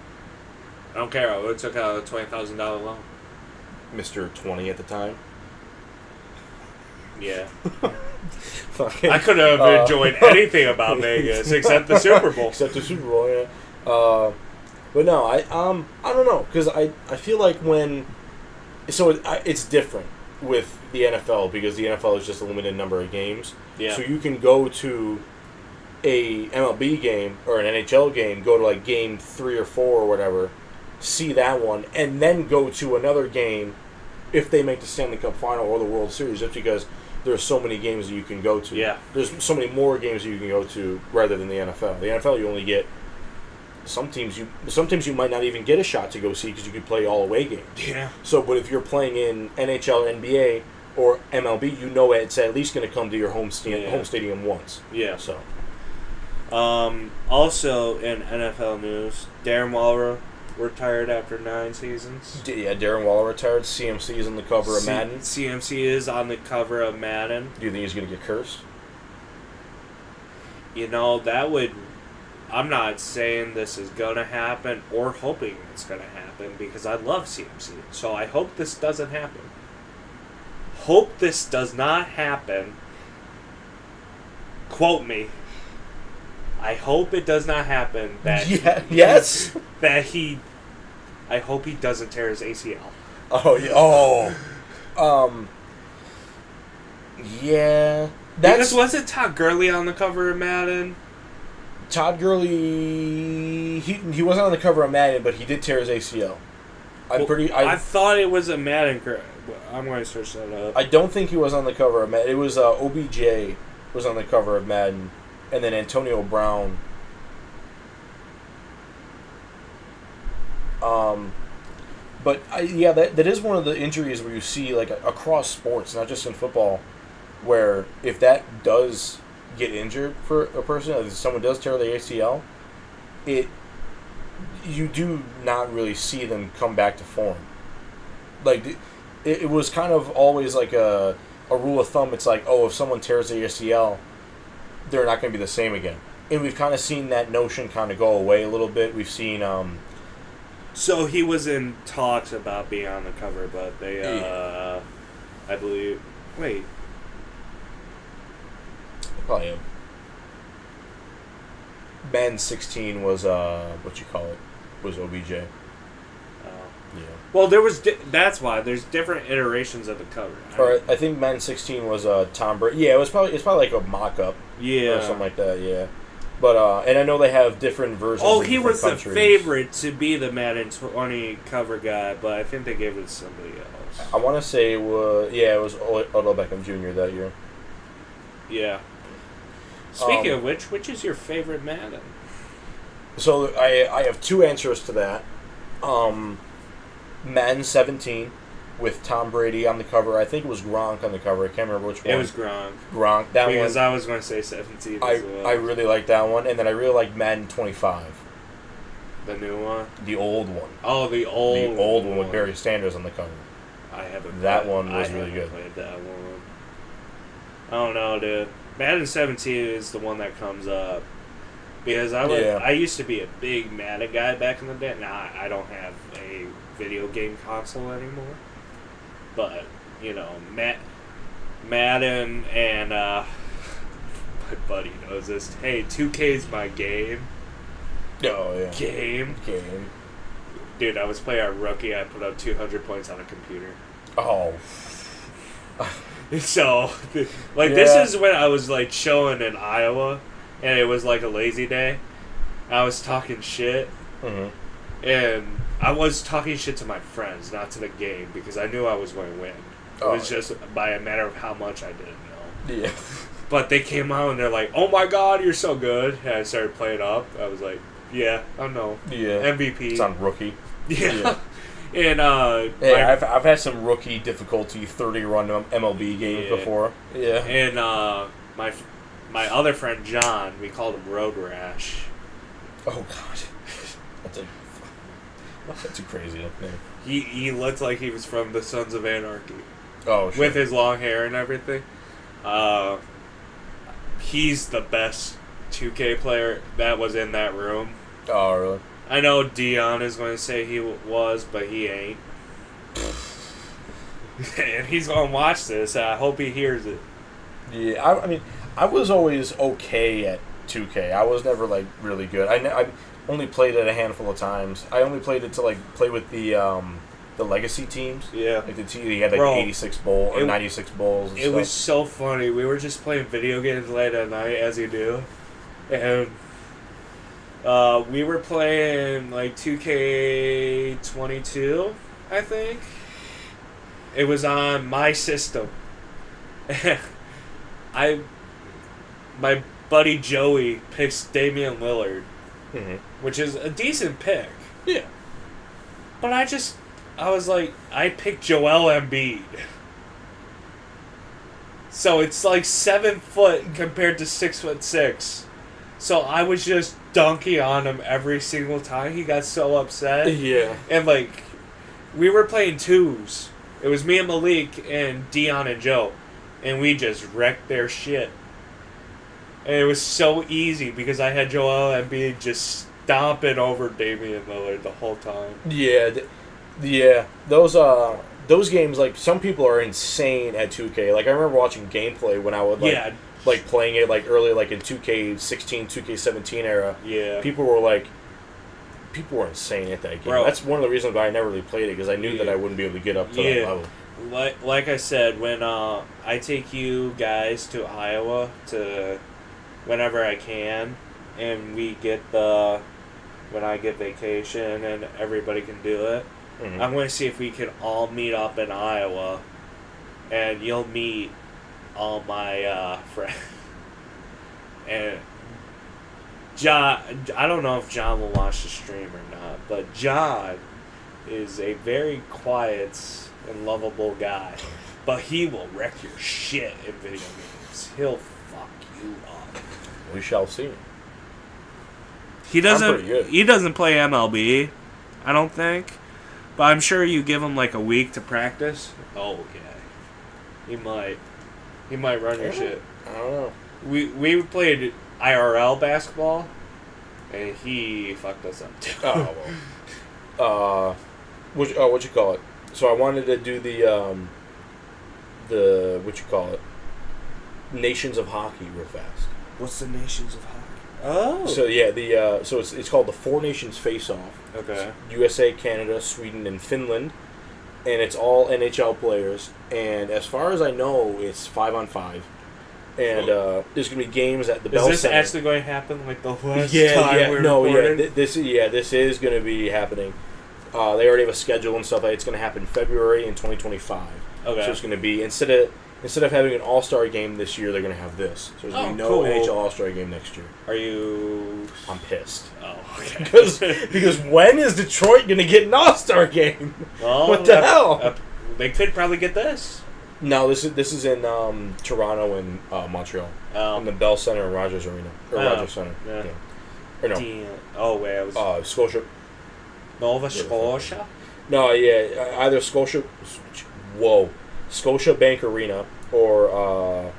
I don't care. I would have took out a $20,000 loan. Mr. 20 at the time. Yeah. I could have enjoyed anything about Vegas except the Super Bowl. Except the Super Bowl, yeah. But no, I don't know, because I feel like it's different with the NFL because the NFL is just a limited number of games. Yeah. So you can go to a MLB game or an NHL game, go to like game 3 or 4 or whatever, see that one, and then go to another game if they make the Stanley Cup Final or the World Series, just because there's so many games that you can go to. Yeah. There's so many more games that you can go to rather than the NFL. The NFL, you only get some teams you might not even get a shot to go see because you could play all away games. Yeah. So, but if you're playing in NHL, NBA, or MLB, you know it's at least going to come to your home stadium once. Yeah. So. Also in NFL news, Darren Waller retired after 9 seasons. Yeah, Darren Waller retired. CMC is on the cover of Madden. CMC is on the cover of Madden. Do you think he's going to get cursed? You know, that would... I'm not saying this is going to happen or hoping it's going to happen because I love CMC. So I hope this doesn't happen. Hope this does not happen. Quote me. I hope it does not happen that yes. I hope he doesn't tear his ACL. Oh yeah. Yeah. Because wasn't Todd Gurley on the cover of Madden? Todd Gurley, he wasn't on the cover of Madden, but he did tear his ACL. I thought it was a Madden. I'm going to search that up. I don't think he was on the cover of Madden. It was OBJ was on the cover of Madden, and then Antonio Brown. But that is one of the injuries where you see like across sports, not just in football, where if that does get injured for a person, if someone does tear their ACL, you do not really see them come back to form. Like it was kind of always like a rule of thumb. It's like, oh, if someone tears their ACL, they're not going to be the same again. And we've kind of seen that notion kind of go away a little bit. We've seen. So he was in talks about being on the cover, but they, I believe. Wait. Probably him. Ben 16 was what you call it, was OBJ. Yeah. Well, there was. That's why there's different iterations of the cover. Or I think Ben 16 was Tom Brady. Yeah, it's probably like a mock-up. Yeah. Or something like that. Yeah. But and I know they have different versions. Oh, in he was countries. the favorite to be the Madden 20 cover guy, but I think they gave it to somebody else. I want to say it was Odell Beckham Jr. that year. Yeah. Speaking of which is your favorite Madden? So I have two answers to that. Madden 17 with Tom Brady on the cover. I think it was Gronk on the cover. I can't remember which one. It was Gronk. Gronk. That because one. I was going to say 17 as well. I really like that one. And then I really like Madden 25. The new one? The old one. Oh, the old one with Barry Sanders on the cover. I haven't That one was really good. Played that one. I don't know, dude. Madden 17 is the one that comes up. Because I used to be a big Madden guy back in the day. Now I don't have a video game console anymore. But, you know, Madden and my buddy knows this. Hey, 2K's my game. Oh, yeah. Game. Dude, I was playing a rookie. I put up 200 points on a computer. Oh. So, this is when I was, showing in Iowa, and it was, a lazy day. I was talking shit, and I was talking shit to my friends, not to the game, because I knew I was going to win. It was just by a matter of how much I didn't know. Yeah. But they came out, and they're like, oh my god, you're so good. And I started playing up. I was like, yeah, I know. Yeah. MVP. It's on rookie. Yeah. And I've had some rookie difficulty 30-run MLB games before. Yeah. And my other friend John, we called him Road Rash. Oh god, that's a crazy nickname. He looked like he was from the Sons of Anarchy. Oh, sure. With his long hair and everything. He's the best 2K player that was in that room. Oh, really? I know Dion is going to say he was, but he ain't. And he's going to watch this. I hope he hears it. Yeah, I mean, I was always okay at 2K. I was never, really good. I only played it a handful of times. I only played it to, play with the the legacy teams. Yeah. Like the team, you had like Bro, 86 bowl or 96 bowls. And It stuff. was so funny. We were just playing video games late at night, as you do, and we were playing like 2K22, I think. It was on my system. My buddy Joey picks Damian Lillard, which is a decent pick. Yeah. But I was like, I picked Joel Embiid. So it's like 7 foot compared to 6'6". So I was just dunking on him every single time. He got so upset. Yeah. And like, we were playing twos. It was me and Malik and Dion and Joe. And we just wrecked their shit. And it was so easy because I had Joel Embiid just stomping over Damian Lillard the whole time. Yeah. Yeah. Those games, like, some people are insane at 2K. Like, I remember watching gameplay when I would, like playing it, like, early, like, in 2K16, 2K17 era. Yeah. People were insane at that game. Bro. That's one of the reasons why I never really played it, because I knew that I wouldn't be able to get up to that level. Like I said, when I take you guys to Iowa to whenever I can, and when I get vacation and everybody can do it, I'm going to see if we can all meet up in Iowa, and you'll meet all my friends. And John, I don't know if John will watch the stream or not, but John is a very quiet and lovable guy, but he will wreck your shit in video games. He'll fuck you up. We shall see. He pretty good. He doesn't play MLB, I don't think. But I'm sure you give him like a week to practice. Oh yeah, he might run your shit. I don't know. We played IRL basketball, and he fucked us up too. What you call it? So I wanted to do the what you call it, Nations of Hockey real fast. What's the Nations of Hockey? Oh. So yeah, so it's called the Four Nations Face Off. Okay. USA, Canada, Sweden, and Finland, and it's all NHL players. And as far as I know, it's 5-on-5. And there's gonna be games at the Bell Is this Center. actually going to happen like the last time we recorded? This is gonna be happening. They already have a schedule and stuff. It's gonna happen in February in 2025. Okay. So it's gonna be instead of having an All-Star game this year, they're gonna have this. So there's gonna be no cool. NHL All-Star game next year. Are you? I'm pissed. Oh, okay. because when is Detroit gonna get an All-Star game? Well, what the hell? They could probably get this. No, this is in Toronto and Montreal. In the Bell Center and Rogers Arena. Or Rogers Center. Yeah. Or no. Oh, wait, I was... Scotia. Nova Scotia? No, yeah. Either Scotia Bank Arena or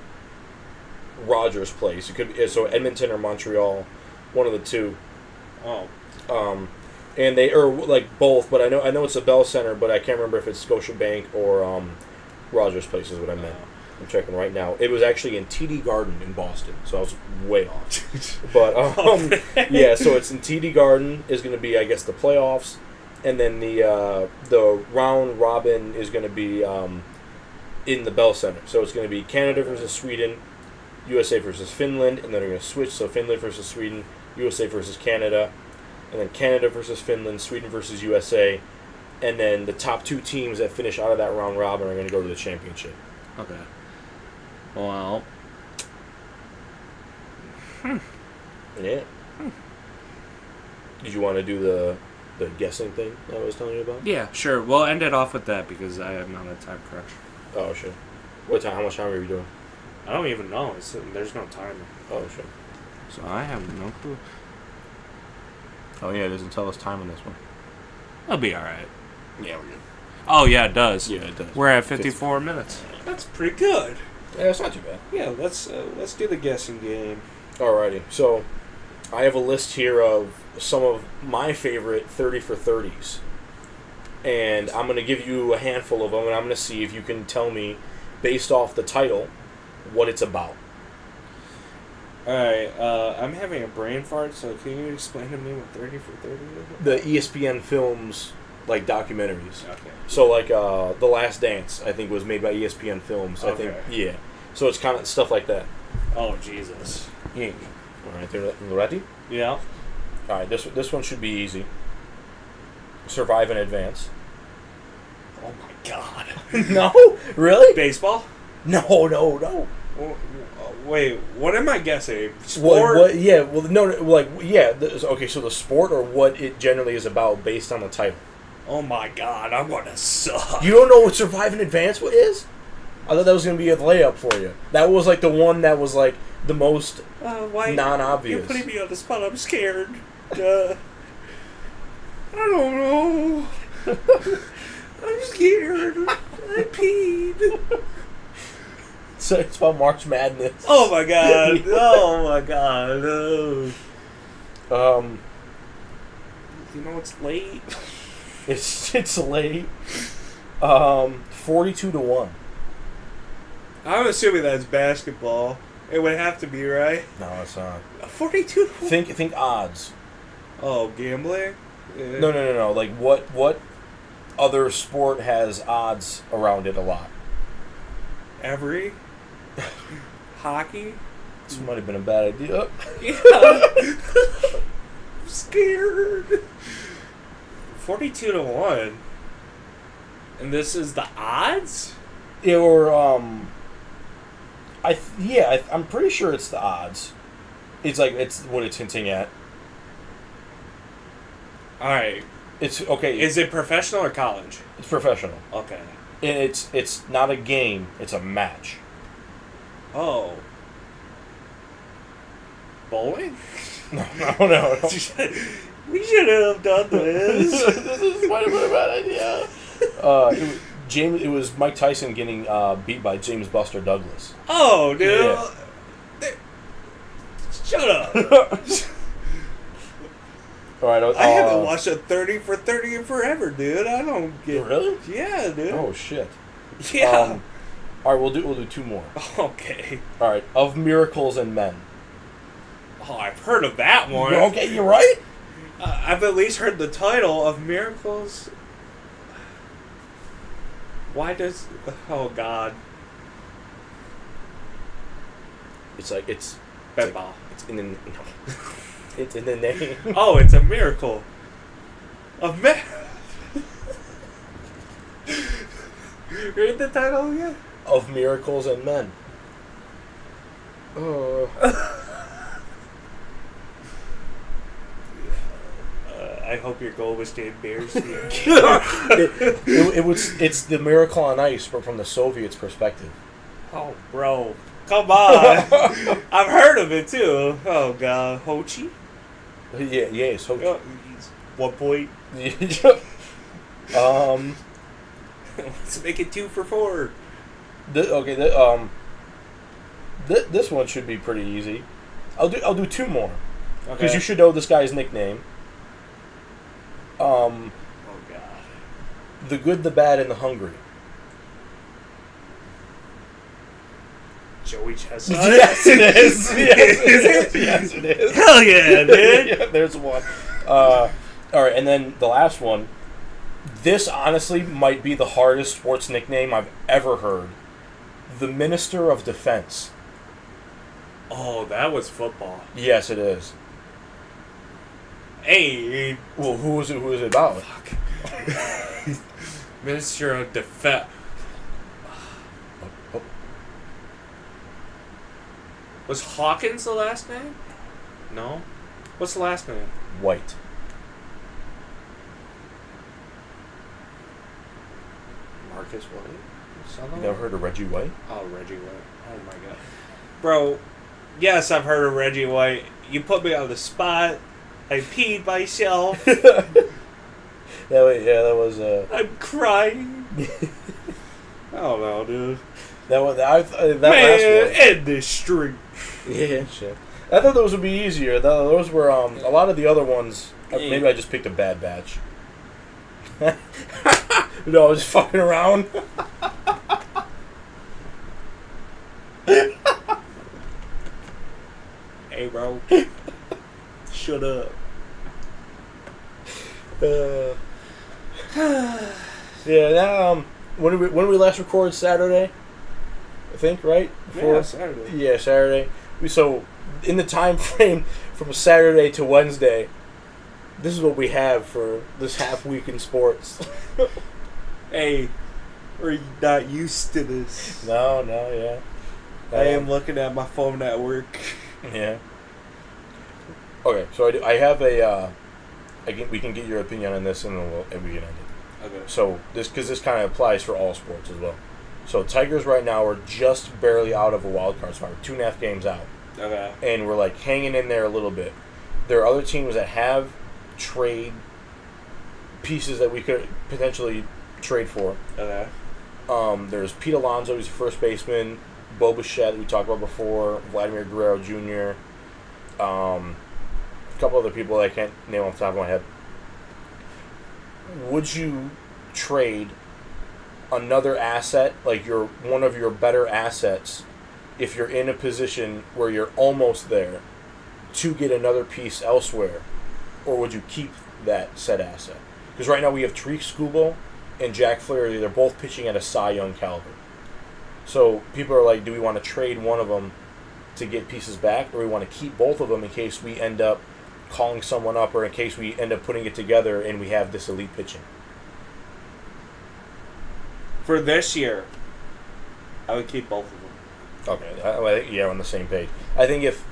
Rogers Place. It could be, so Edmonton or Montreal. One of the two. Oh. And they are like both, but I know it's a Bell Center, but I can't remember if it's Scotia Bank or Rogers Place is what I meant. I'm checking right now. It was actually in TD Garden in Boston, so I was way off. But yeah, so it's in TD Garden is going to be, I guess, the playoffs, and then the round robin is going to be in the Bell Center. So it's going to be Canada versus Sweden, USA versus Finland, and then they're going to switch. So Finland versus Sweden, USA versus Canada, and then Canada versus Finland, Sweden versus USA, and then the top two teams that finish out of that round robin are going to go to the championship. Okay. Well. Yeah. Did you want to do the guessing thing I was telling you about? Yeah, sure. We'll end it off with that because I am on a time crunch. Oh, sure. What time? How much time are we doing? I don't even know. There's no timer. Oh, sure. So I have no clue. Oh, yeah, it doesn't tell us time on this one. I'll be alright. Yeah, we're good. Oh, yeah, it does. Yeah, it does. We're at 54 minutes. That's pretty good. Yeah, it's not too bad. Yeah, let's do the guessing game. Alrighty. So, I have a list here of some of my favorite 30 for 30s. And I'm going to give you a handful of them, and I'm going to see if you can tell me, based off the title, what it's about. Alright, I'm having a brain fart, so can you explain to me what 30 for 30 is? The ESPN Films like documentaries. Okay. So like The Last Dance, I think was made by ESPN Films. I think Okay. So it's kind of stuff like that. Oh Jesus. Yeah. All right, they're ready. Yeah. All right, this one should be easy. Survive in advance. Oh my God. No, really? Baseball? No. Oh, wait, what am I guessing? Sport? What? Yeah. Well, no. Like, yeah. Okay, so the sport or what it generally is about based on the title. Oh my God, I'm gonna suck. You don't know what Survive in Advance is? I thought that was gonna be a layup for you. That was like the one that was like the most why non-obvious. You're putting me on the spot. I'm scared. I don't know. I'm scared. I peed. So it's about March Madness. Oh my God. Oh my God. You know it's late. It's late. 42-1. I'm assuming that's basketball. It would have to be, right? No, it's not. 42. Think odds. Oh, gambling? Yeah. No. Like what other sport has odds around it a lot? Every? Hockey? This might have been a bad idea. Yeah. I'm scared. 42-1. And this is the odds? Or I'm pretty sure it's the odds. It's what it's hinting at. All right. It's okay. Is it professional or college? It's professional. Okay. And it's not a game. It's a match. Oh. Bowling? No. We should have done this. This might have been a bad idea. It was Mike Tyson getting beat by James Buster Douglas. Oh, dude. Yeah. Shut up. All right. I haven't watched a 30 for 30 in forever, dude. I don't get. Really? Yeah, dude. Oh shit. Yeah. All right, we'll do two more. Okay. All right, Of Miracles and Men. Oh, I've heard of that one. Okay, you're right. I've at least heard the title of Miracles. Why does? Oh God. It's Bedball. It's in the no. It's in the name. Oh, it's a miracle. Of men. Read the title again. Of Miracles and Men. I hope your goal was to embarrass me. It's the Miracle on Ice, but from the Soviets' perspective. Oh, bro. Come on. I've heard of it, too. Oh, God. Ho Chi? Yeah, so. Oh, he's 1 point. Let's make it 2 for 4. This one should be pretty easy. I'll do two more because Okay. you should know this guy's nickname. Oh, God. The Good, the Bad, and the Hungry. Joey Chestnut? Yes, it is. Is it? Yes, it is. Hell yeah, dude. Yeah, there's one. All right, and then the last one. This honestly might be the hardest sports nickname I've ever heard. The Minister of Defense. Oh, that was football. Yes, it is. Hey. Well, who is it about? Fuck. Minister of Defense. Oh. Was Hawkins the last name? No. What's the last name? White. Marcus White? You never heard of Reggie White? Oh, Reggie White. Oh my God. Bro, yes, I've heard of Reggie White. You put me on the spot. I peed myself. That was. I'm crying. I don't know, dude. That last one. End this streak. Yeah, shit. I thought those would be easier. Those were a lot of the other ones. Maybe I just picked a bad batch. No, I was fucking around. Hey, bro. Shut up. Yeah. That, when did we last record? Saturday, I think, right? Yeah, Saturday. Yeah, Saturday. So in the time frame from Saturday to Wednesday, this is what we have for this half week in sports. Hey, we're not used to this. No, yeah. I am looking at my phone at work. Yeah. Okay, so I have a. We can get your opinion on this, and then we can end it. Okay. So because this kind of applies for all sports as well. So Tigers right now are just barely out of a wild card spot. We're 2.5 games out. Okay. And we're like hanging in there a little bit. There are other teams that have trade pieces that we could potentially trade for. Okay. There's Pete Alonso, who's a first baseman. Bo Bichette, we talked about before. Vladimir Guerrero Jr. A couple other people I can't name off the top of my head. Would you trade another asset, like one of your better assets, if you're in a position where you're almost there, to get another piece elsewhere, or would you keep that said asset? Because right now we have Tariq Skubal and Jack Flaherty. They're both pitching at a Cy Young caliber. So people are like, do we want to trade one of them to get pieces back, or we want to keep both of them in case we end up calling someone up, or in case we end up putting it together and we have this elite pitching? For this year, I would keep both of them. Okay, I think on the same page. I think if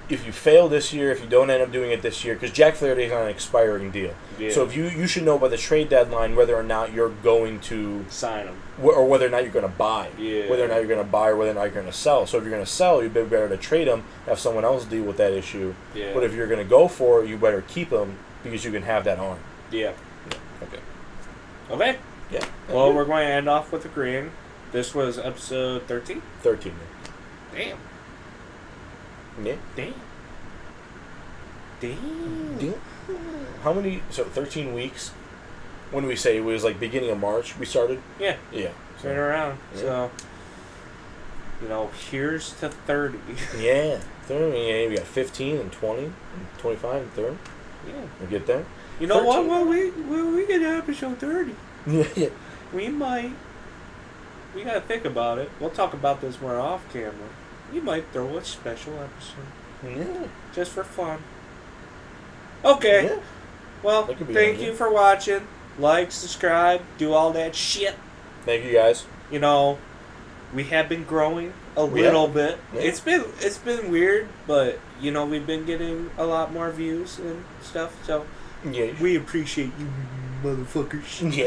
you fail this year, if you don't end up doing it this year, because Jack Flaherty is on an expiring deal, so if you should know by the trade deadline whether or not you're going to sign him, or whether or not you're going to buy, yeah. whether or not you're going to buy, or whether or not you're going to sell. So if you're going to sell, you'd be better to trade him, have someone else deal with that issue. Yeah. But if you're going to go for it, you better keep him because you can have that arm. Yeah. Okay. Okay. Yeah. Well, we're going to end off with agreeing. This was episode 13? 13. Damn. Yeah. Damn. How many? So 13 weeks. When do we say it was like beginning of March? We started. Yeah. Yeah. Right around. Yeah. So, here's to 30. Yeah. 30. Yeah. We got 15 and 20 and 25 and 30. Yeah. We get there. You know 13. what? When we get to episode 30, Yeah. we gotta think about it. We'll talk about this more off camera. We might throw a special episode. Yeah. Just for fun. Okay. Yeah. Well, That could be thank good. you for watching. Like, subscribe, do all that shit. Thank you guys. We have been growing a We little have. bit. Yeah. It's been weird, but we've been getting a lot more views and stuff. So Yeah. we appreciate you, motherfuckers. Yeah.